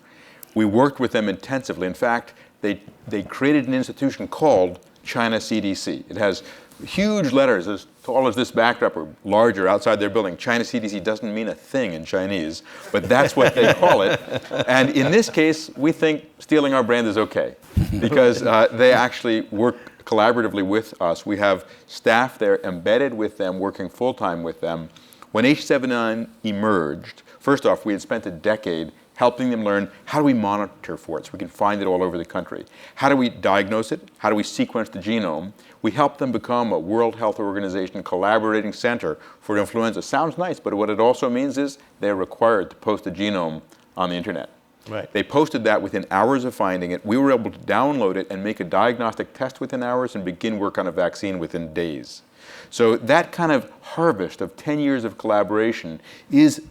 We worked with them intensively. In fact, they created an institution called China CDC. It has huge letters as tall as this backdrop or larger outside their building. China CDC doesn't mean a thing in Chinese, but that's what they call it. And in this case, we think stealing our brand is okay, because they actually work collaboratively with us. We have staff there embedded with them, working full-time with them. When H7N9 emerged, first off, we had spent a decade helping them learn, how do we monitor for it so we can find it all over the country? How do we diagnose it? How do we sequence the genome? We helped them become a World Health Organization collaborating center for influenza. Sounds nice, but what it also means is they're required to post the genome on the internet. Right. They posted that within hours of finding it. We were able to download it and make a diagnostic test within hours and begin work on a vaccine within days. So that kind of harvest of 10 years of collaboration is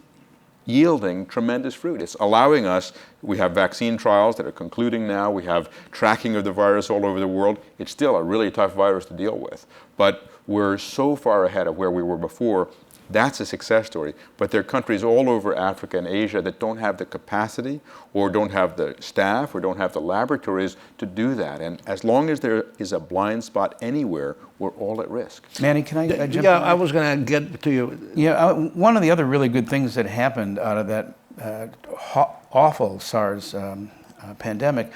yielding tremendous fruit. It's allowing us, we have vaccine trials that are concluding now, we have tracking of the virus all over the world. It's still a really tough virus to deal with, but we're so far ahead of where we were before. that's a success story. But there are countries all over Africa and Asia that don't have the capacity or don't have the staff or don't have the laboratories to do that. And as long as there is a blind spot anywhere, we're all at risk. Manny, can I jump in? Yeah, I was going to get to you. Yeah, one of the other really good things that happened out of that awful SARS pandemic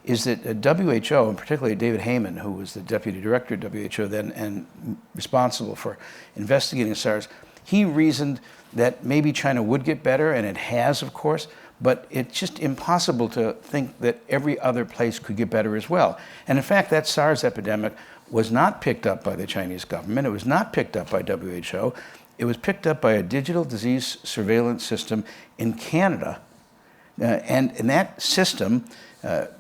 is that WHO, and particularly David Heyman, who was the deputy director of WHO then and responsible for investigating SARS, he reasoned that maybe China would get better, and it has, of course, but it's just impossible to think that every other place could get better as well. And in fact, that SARS epidemic was not picked up by the Chinese government. It was not picked up by WHO. It was picked up by a digital disease surveillance system in Canada. And in that system,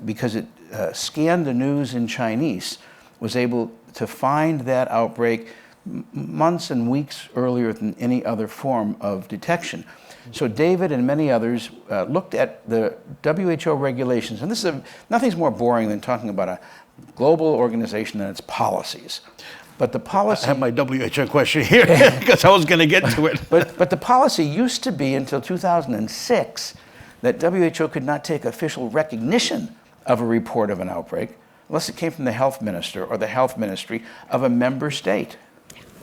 because it scanned the news in Chinese, was able to find that outbreak months and weeks earlier than any other form of detection. So David and many others looked at the WHO regulations, and this is nothing's more boring than talking about a global organization and its policies. But the policy... I have my WHO question here because I was going to get to it. But the policy used to be until 2006 that WHO could not take official recognition of a report of an outbreak unless it came from the health minister or the health ministry of a member state.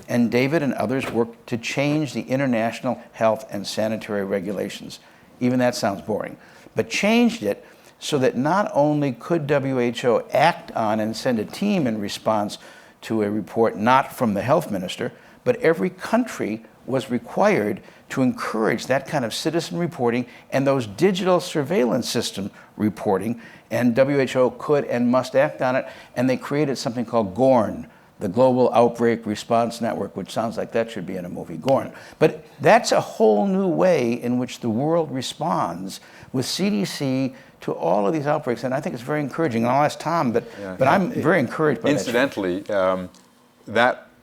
And David and others worked to change the international health and sanitary regulations. Even that sounds boring. But changed it so that not only could WHO act on and send a team in response to a report not from the health minister, but every country was required to encourage that kind of citizen reporting and those digital surveillance system reporting, and WHO could and must act on it, and they created something called GORN, the Global Outbreak Response Network, which sounds like that should be in a movie, GORN. But that's a whole new way in which the world responds with CDC to all of these outbreaks, and I think it's very encouraging. And I'll ask Tom, but I'm very encouraged by that. Incidentally,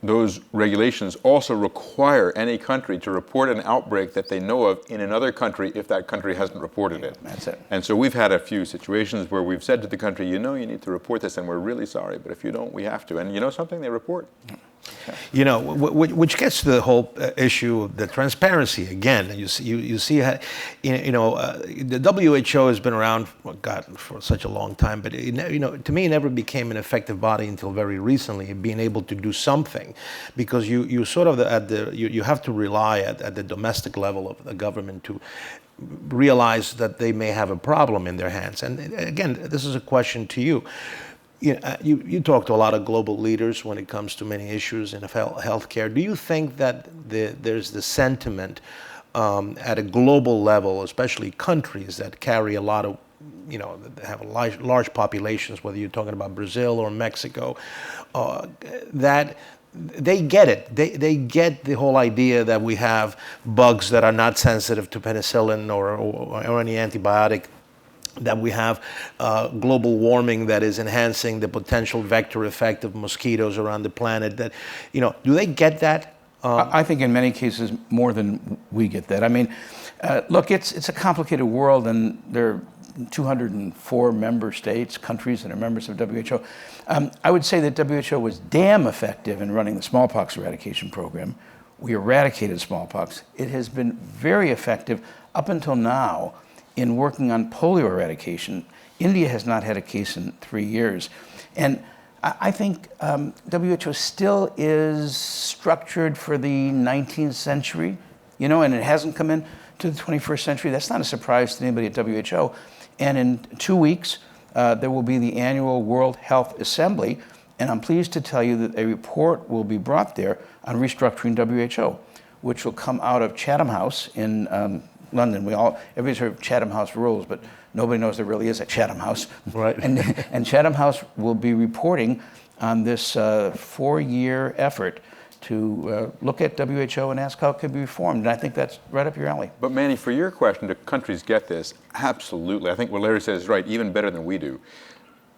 those regulations also require any country to report an outbreak that they know of in another country if that country hasn't reported it. That's it. And so we've had a few situations where we've said to the country, you know, you need to report this, and we're really sorry, but if you don't, we have to. And you know something? They report. You know, which gets to the whole issue of the transparency again. You see how, the WHO has been around, for such a long time, but to me, it never became an effective body until very recently, being able to do something, because you sort of you have to rely at the domestic level of the government to realize that they may have a problem in their hands. And again, this is a question to you. You talk to a lot of global leaders when it comes to many issues in healthcare. Do you think that there's the sentiment at a global level, especially countries that carry a lot of, that have large populations, whether you're talking about Brazil or Mexico, that they get it. They get the whole idea that we have bugs that are not sensitive to penicillin or any antibiotic, that we have global warming that is enhancing the potential vector effect of mosquitoes around the planet. That, do they get that? I think in many cases more than we get that. I mean, look, it's a complicated world, and there are 204 member states, countries that are members of WHO. I would say that WHO was damn effective in running the smallpox eradication program. We eradicated smallpox. It has been very effective up until now in working on polio eradication. India has not had a case in 3 years. And I think WHO still is structured for the 19th century, and it hasn't come in to the 21st century. That's not a surprise to anybody at WHO. And in 2 weeks, there will be the annual World Health Assembly, and I'm pleased to tell you that a report will be brought there on restructuring WHO, which will come out of Chatham House in London. Everybody's heard of Chatham House rules, but nobody knows there really is a Chatham House. Right. And Chatham House will be reporting on this 4-year effort to look at WHO and ask how it could be reformed. And I think that's right up your alley. But Manny, for your question, do countries get this? Absolutely. I think what Larry says is right, even better than we do.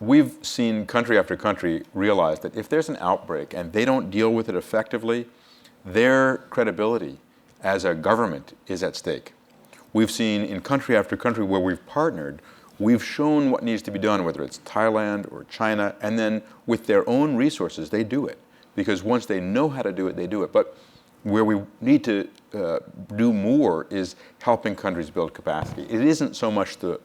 We've seen country after country realize that if there's an outbreak and they don't deal with it effectively, their credibility as a government is at stake. We've seen in country after country where we've partnered, we've shown what needs to be done, whether it's Thailand or China, and then with their own resources, they do it. Because once they know how to do it, they do it. But where we need to do more is helping countries build capacity. It isn't so much the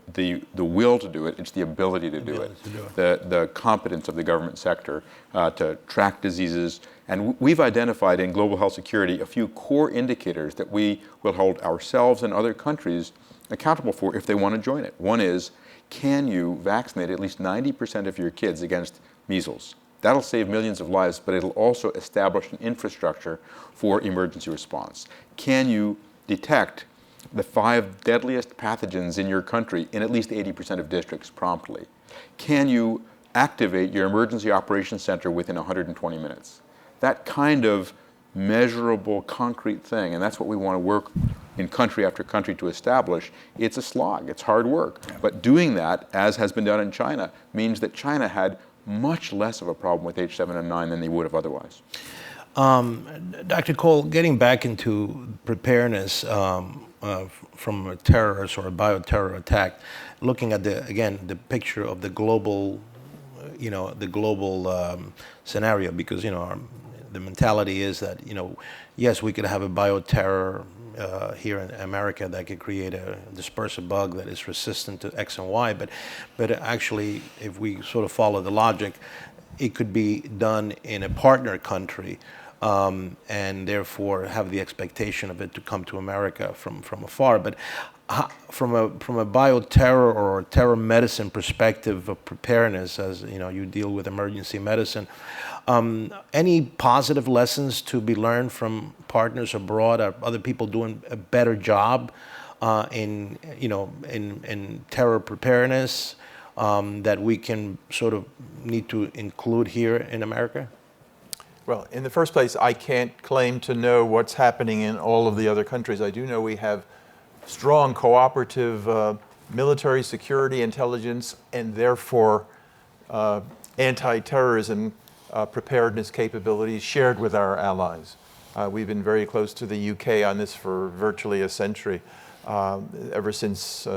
will to do it, it's the ability to do it. The competence of the government sector to track diseases. And we've identified in global health security a few core indicators that we will hold ourselves and other countries accountable for if they want to join it. One is, can you vaccinate at least 90% of your kids against measles? That'll save millions of lives, but it'll also establish an infrastructure for emergency response. Can you detect the 5 deadliest pathogens in your country in at least 80% of districts promptly? Can you activate your emergency operations center within 120 minutes? That kind of measurable, concrete thing, and that's what we want to work in country after country to establish. It's a slog, it's hard work, but doing that, as has been done in China, means that China had much less of a problem with H7N9 than they would have otherwise. Dr. Cole, getting back into preparedness from a terrorist or a bioterror attack, looking at the picture of the global, scenario, because the mentality is that yes, we could have a bioterror here in America that could create a dispersive bug that is resistant to X and Y, but actually, if we sort of follow the logic, it could be done in a partner country, and therefore have the expectation of it to come to America from afar. But from a bioterror or terror medicine perspective of preparedness, as you deal with emergency medicine, any positive lessons to be learned from partners abroad? Are other people doing a better job in terror preparedness that we can sort of need to include here in America? Well, in the first place, I can't claim to know what's happening in all of the other countries. I do know we have strong cooperative military security intelligence and therefore anti-terrorism preparedness capabilities shared with our allies. We've been very close to the UK on this for virtually a century, ever since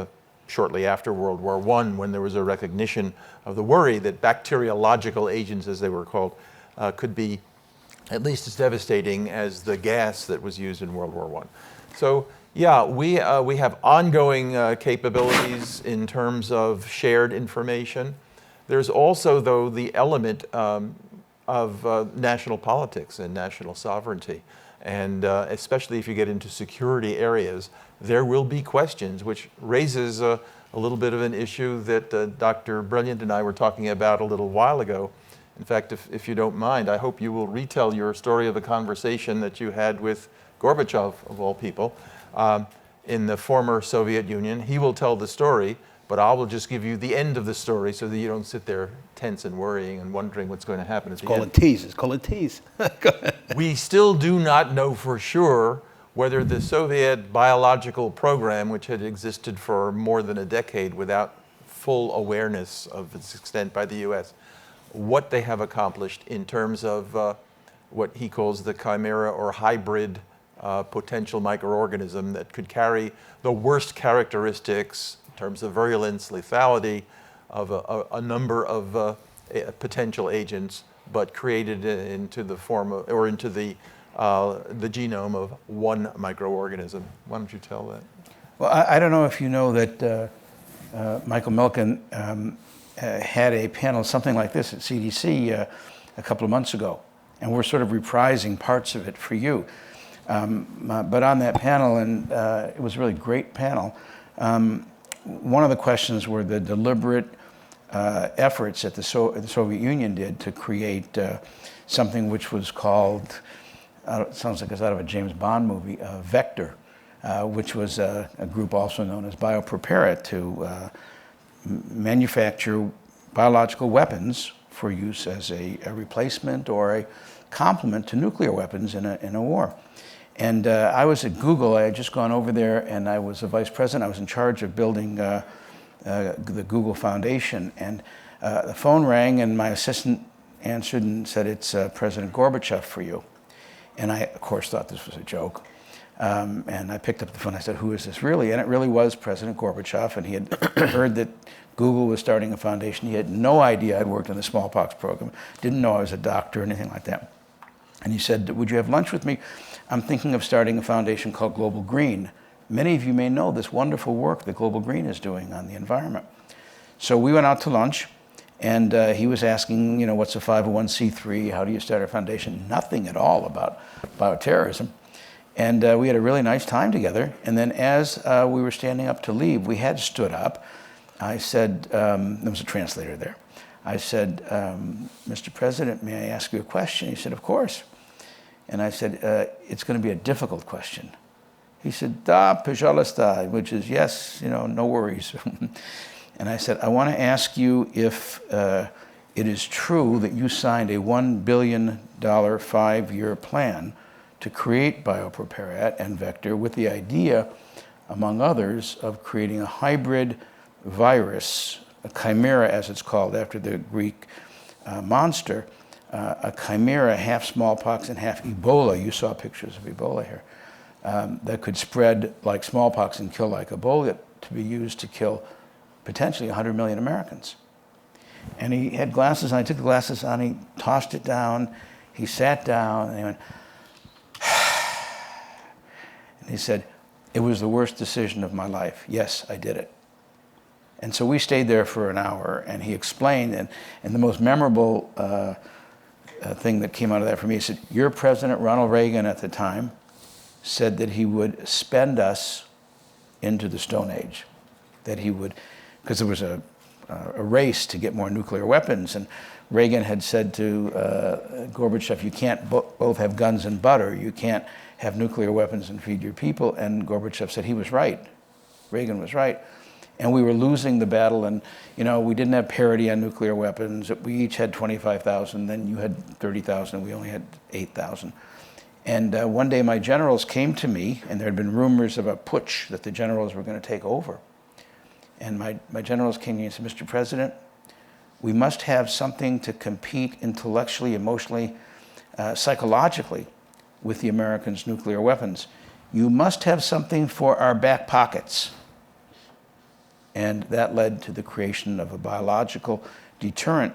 shortly after World War I, when there was a recognition of the worry that bacteriological agents, as they were called, could be at least as devastating as the gas that was used in World War I. So yeah, we have ongoing capabilities in terms of shared information. There's also, though, the element of national politics and national sovereignty. And especially if you get into security areas, there will be questions, which raises a little bit of an issue that Dr. Brilliant and I were talking about a little while ago. In fact, if you don't mind, I hope you will retell your story of a conversation that you had with Gorbachev, of all people, in the former Soviet Union. He will tell the story, but I will just give you the end of the story so that you don't sit there tense and worrying and wondering what's going to happen at the end. It's called a tease. We still do not know for sure whether the Soviet biological program, which had existed for more than a decade without full awareness of its extent by the US, what they have accomplished in terms of what he calls the chimera or hybrid potential microorganism that could carry the worst characteristics in terms of virulence, lethality of a number of potential agents, but created into the form of, or into the genome of one microorganism. Why don't you tell that? Well, I don't know if you know that Michael Milken had a panel, something like this at CDC a couple of months ago, and we're sort of reprising parts of it for you. But on that panel, and it was a really great panel, one of the questions were the deliberate efforts that the Soviet Union did to create something which was called, it sounds like it's out of a James Bond movie, Vector, which was a group also known as BioPrepare to manufacture biological weapons for use as a replacement or a complement to nuclear weapons in a war. And I was at Google. I had just gone over there, and I was a vice president. I was in charge of building the Google Foundation. And the phone rang, and my assistant answered and said, "It's President Gorbachev for you." And I, of course, thought this was a joke. And I picked up the phone. I said, "Who is this really?" And it really was President Gorbachev. And he had heard that Google was starting a foundation. He had no idea I'd worked on the smallpox program. Didn't know I was a doctor or anything like that. And he said, would you have lunch with me? I'm thinking of starting a foundation called Global Green. Many of you may know this wonderful work that Global Green is doing on the environment. So we went out to lunch, and he was asking, you know, what's a 501c3? How do you start a foundation? Nothing at all about bioterrorism. And we had a really nice time together. And then as we were standing up to leave, we had stood up. I said, there was a translator there. I said, Mr. President, may I ask you a question? He said, of course. And I said, it's going to be a difficult question. He said, da, pejolista, which is yes, you know, no worries. And I said, I want to ask you if it is true that you signed a $1 billion 5-year plan to create biopreparat and vector with the idea, among others, of creating a hybrid virus, a chimera as it's called after the Greek monster, a chimera, half smallpox and half Ebola. You saw pictures of Ebola here. That could spread like smallpox and kill like Ebola, to be used to kill potentially 100 million Americans. And he had glasses on. I took the glasses on. He tossed it down. He sat down and he went, and he said, it was the worst decision of my life. Yes, I did it. And so we stayed there for an hour, and he explained, and the most memorable thing that came out of that for me, he said, your President, Ronald Reagan at the time, said that he would spend us into the Stone Age, that he would, because there was a race to get more nuclear weapons, and Reagan had said to Gorbachev, you can't both have guns and butter, you can't have nuclear weapons and feed your people, and Gorbachev said he was right, Reagan was right. And we were losing the battle, and you know, we didn't have parity on nuclear weapons. We each had 25,000, then you had 30,000, we only had 8,000. And one day my generals came to me, and there had been rumors of a putsch that the generals were going to take over. And my generals came to me and said, Mr. President, we must have something to compete intellectually, emotionally, psychologically with the Americans' nuclear weapons. You must have something for our back pockets. And that led to the creation of a biological deterrent,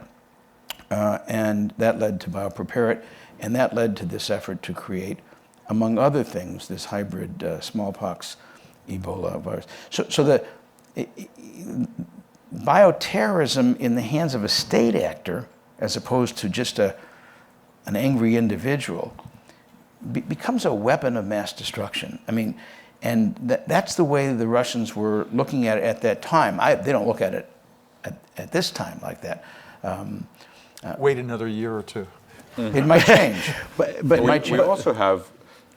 and that led to biopreparat, and that led to this effort to create, among other things, this hybrid smallpox Ebola virus. So the bioterrorism in the hands of a state actor, as opposed to just an angry individual, becomes a weapon of mass destruction. I mean, and that's the way the Russians were looking at it at that time. They don't look at it at this time like that. Wait another year or two. It might change. but we also have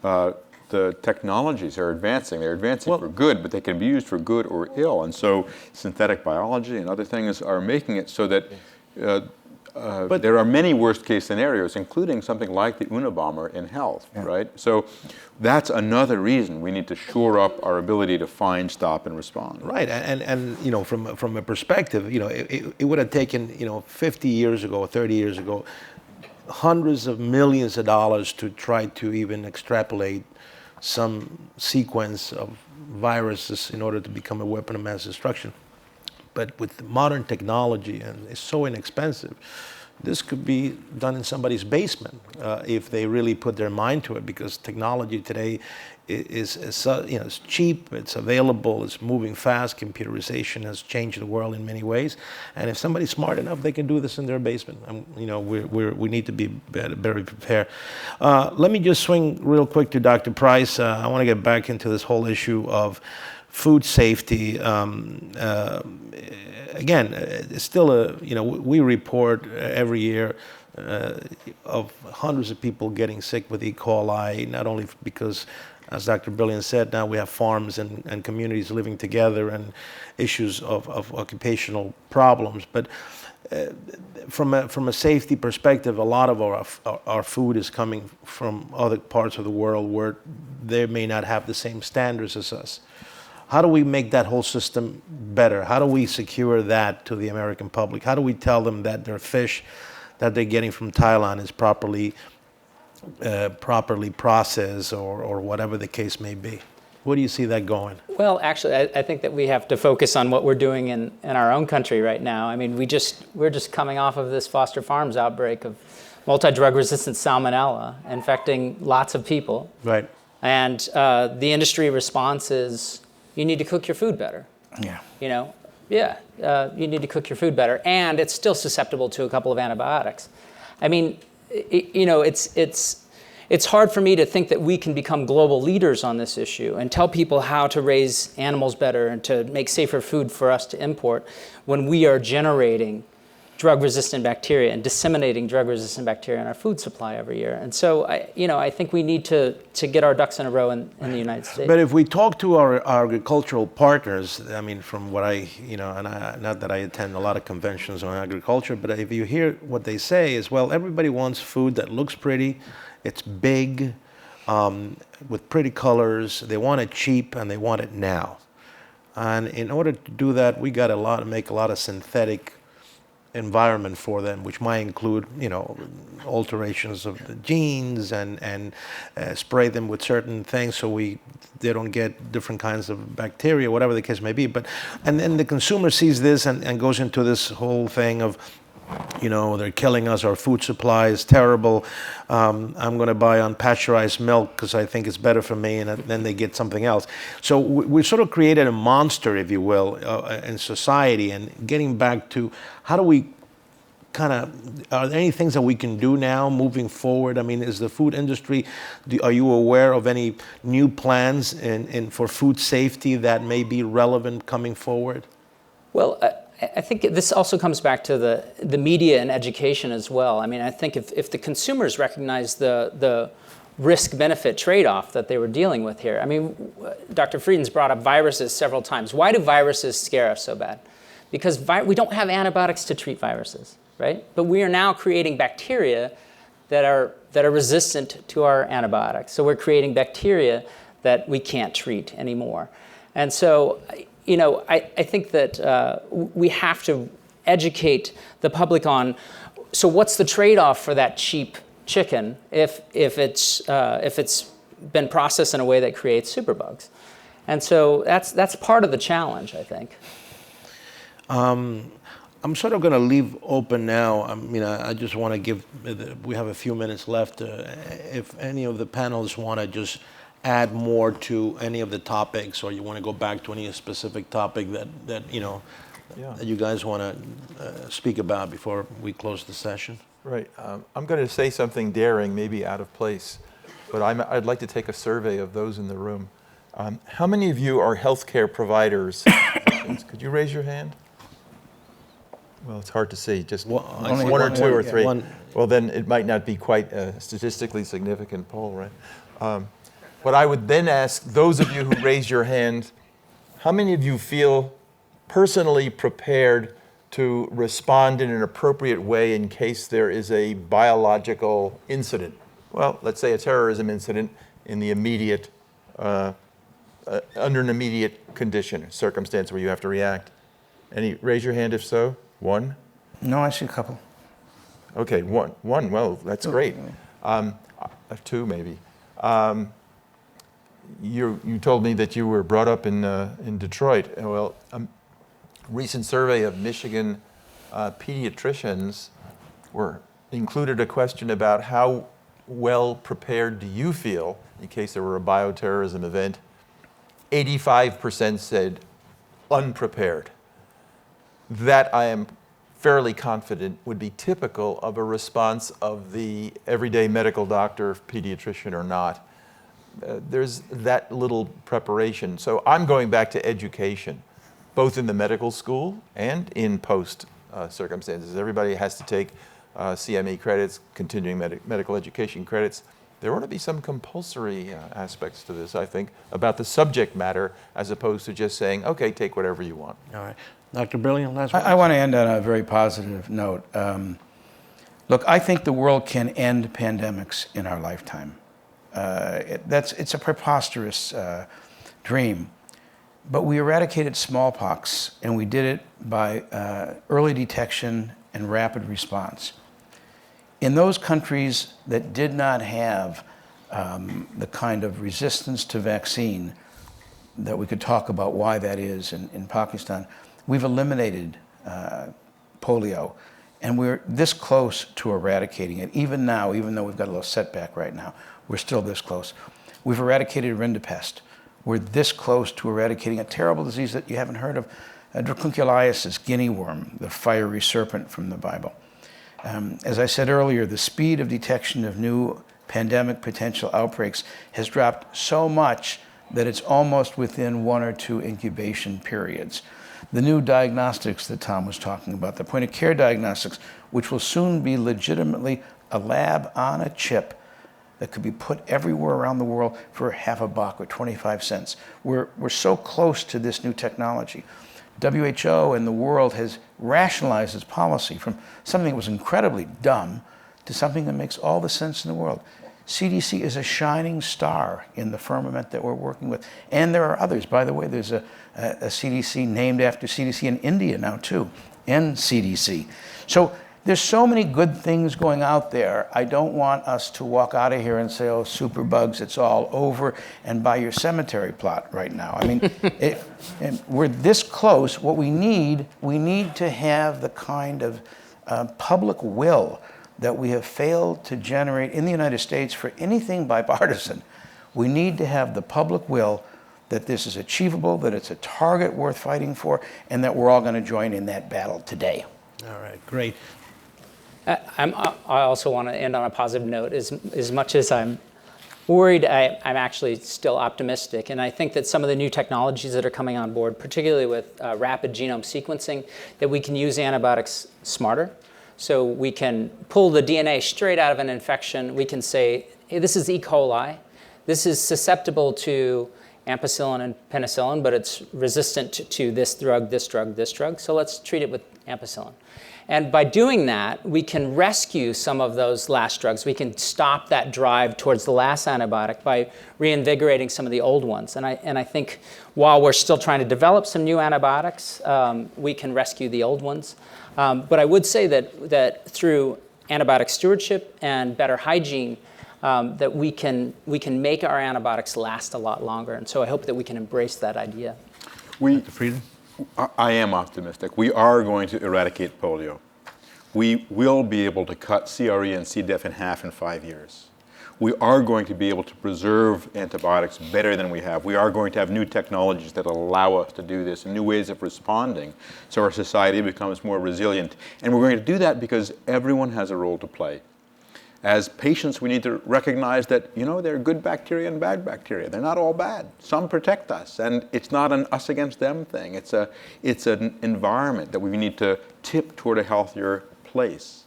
the technologies are advancing. They're advancing for good, but they can be used for good or ill. And so synthetic biology and other things are making it so that but there are many worst-case scenarios, including something like the Unabomber in health, right? So that's another reason we need to shore up our ability to find, stop, and respond. Right, and you know, from a perspective, you know, it would have taken, you know, 50 years ago, 30 years ago, hundreds of millions of dollars to try to even extrapolate some sequence of viruses in order to become a weapon of mass destruction. But with modern technology, and it's so inexpensive, this could be done in somebody's basement if they really put their mind to it, because technology today is you know, it's cheap, it's available, it's moving fast. Computerization has changed the world in many ways, and if somebody's smart enough, they can do this in their basement. You know, we need to be very prepared. Let me just swing real quick to Dr. Price. I want to get back into this whole issue of food safety. Again, it's still you know, we report every year of hundreds of people getting sick with E. coli, not only because, as Dr. Brilliant said, now we have farms and communities living together and issues of occupational problems, but from a safety perspective, a lot of our food is coming from other parts of the world where they may not have the same standards as us. How do we make that whole system better? How do we secure that to the American public? How do we tell them that their fish that they're getting from Thailand is properly processed or whatever the case may be? Where do you see that going? Well, actually, I think that we have to focus on what we're doing in our own country right now. I mean, we're just coming off of this Foster Farms outbreak of multi-drug resistant salmonella infecting lots of people. Right. And the industry response is, you need to cook your food better. Yeah. You know, you need to cook your food better, and it's still susceptible to a couple of antibiotics. I mean, you know, it's hard for me to think that we can become global leaders on this issue and tell people how to raise animals better and to make safer food for us to import when we are generating drug-resistant bacteria and disseminating drug-resistant bacteria in our food supply every year. And so, I think we need to get our ducks in a row in the United States. But if we talk to our agricultural partners, I mean, from what not that I attend a lot of conventions on agriculture, but if you hear what they say is, well, everybody wants food that looks pretty, it's big, with pretty colors, they want it cheap, and they want it now. And in order to do that, we got to make a lot of synthetic environment for them, which might include, alterations of the genes and spray them with certain things so they don't get different kinds of bacteria, whatever the case may be. And then the consumer sees this and goes into this whole thing of, they're killing us, our food supply is terrible, I'm going to buy unpasteurized milk because I think it's better for me, and then they get something else. So we sort of created a monster, if you will, in society, and getting back to how do we are there any things that we can do now moving forward? I mean, is the food industry, are you aware of any new plans for food safety that may be relevant coming forward? Well, I think this also comes back to the media and education as well. I mean, I think if the consumers recognize the risk-benefit trade-off that they were dealing with here. I mean, Dr. Frieden's brought up viruses several times. Why do viruses scare us so bad? Because we don't have antibiotics to treat viruses, right? But we are now creating bacteria that are resistant to our antibiotics. So we're creating bacteria that we can't treat anymore. And so, I think that we have to educate the public on, so what's the trade-off for that cheap chicken if it's been processed in a way that creates superbugs? And so that's part of the challenge, I think. I'm sort of going to leave open now. I mean, I just want to give, we have a few minutes left. If any of the panelists want to just add more to any of the topics, or you want to go back to any specific topic that you guys want to speak about before we close the session. Right. I'm going to say something daring, maybe out of place, but I'd like to take a survey of those in the room. How many of you are healthcare providers? Could you raise your hand? Well, it's hard to see. Just one or two or three. Well, then it might not be quite a statistically significant poll, right? But I would then ask those of you who raise your hand, how many of you feel personally prepared to respond in an appropriate way in case there is a biological incident? Well, let's say a terrorism incident in the immediate, under an immediate condition, circumstance where you have to react. Raise your hand if so. One? No, I see a couple. Okay, one. Well, that's great. Two maybe. You told me that you were brought up in Detroit. Well, a recent survey of Michigan pediatricians included a question about how well prepared do you feel in case there were a bioterrorism event. 85% said unprepared. That I am fairly confident would be typical of a response of the everyday medical doctor, pediatrician or not. There's that little preparation. So I'm going back to education, both in the medical school and in post circumstances. Everybody has to take CME credits, continuing medical education credits. There ought to be some compulsory aspects to this, I think, about the subject matter as opposed to just saying, okay, take whatever you want. All right. Dr. Brilliant, last word. I want to end on a very positive note. Look, I think the world can end pandemics in our lifetime. It's a preposterous dream. But we eradicated smallpox, and we did it by early detection and rapid response. In those countries that did not have the kind of resistance to vaccine that we could talk about why that is in Pakistan, we've eliminated polio. And we're this close to eradicating it. Even now, even though we've got a little setback right now, we're still this close. We've eradicated rinderpest. We're this close to eradicating a terrible disease that you haven't heard of, dracunculiasis, guinea worm, the fiery serpent from the Bible. As I said earlier, the speed of detection of new pandemic potential outbreaks has dropped so much that it's almost within 1 or 2 incubation periods. The new diagnostics that Tom was talking about, the point-of-care diagnostics, which will soon be legitimately a lab on a chip that could be put everywhere around the world for $0.50 or 25 cents. We're so close to this new technology. WHO and the world has rationalized its policy from something that was incredibly dumb to something that makes all the sense in the world. CDC is a shining star in the firmament that we're working with. And there are others. By the way, there's a CDC named after CDC in India now too, NCDC. So there's so many good things going out there. I don't want us to walk out of here and say, oh, superbugs, it's all over, and buy your cemetery plot right now. I mean, we're this close. What we need to have the kind of public will that we have failed to generate in the United States for anything bipartisan. We need to have the public will that this is achievable, that it's a target worth fighting for, and that we're all going to join in that battle today. All right, great. I also want to end on a positive note. As much as I'm worried, I'm actually still optimistic. And I think that some of the new technologies that are coming on board, particularly with rapid genome sequencing, that we can use antibiotics smarter. So we can pull the DNA straight out of an infection. We can say, hey, this is E. coli. This is susceptible to ampicillin and penicillin, but it's resistant to this drug, this drug, this drug. So let's treat it with ampicillin. And by doing that, we can rescue some of those last drugs. We can stop that drive towards the last antibiotic by reinvigorating some of the old ones. And I think while we're still trying to develop some new antibiotics, we can rescue the old ones. But I would say that through antibiotic stewardship and better hygiene, that we can make our antibiotics last a lot longer. And so I hope that we can embrace that idea. Dr. Frieden? I am optimistic. We are going to eradicate polio. We will be able to cut CRE and C. diff in half in 5 years. We are going to be able to preserve antibiotics better than we have. We are going to have new technologies that allow us to do this and new ways of responding so our society becomes more resilient. And we're going to do that because everyone has a role to play. As patients, we need to recognize that, you know, there are good bacteria and bad bacteria. They're not all bad. Some protect us, and it's not an us against them thing. It's an environment that we need to tip toward a healthier place.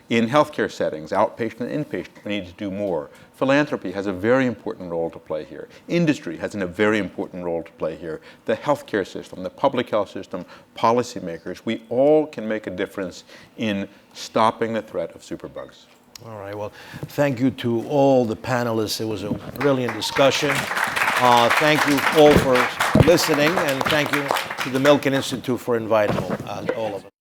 In healthcare settings, outpatient and inpatient, we need to do more. Philanthropy has a very important role to play here. Industry has a very important role to play here. The healthcare system, the public health system, policymakers, we all can make a difference in stopping the threat of superbugs. All right, well, thank you to all the panelists. It was a brilliant discussion. Thank you all for listening, and thank you to the Milken Institute for inviting all of us.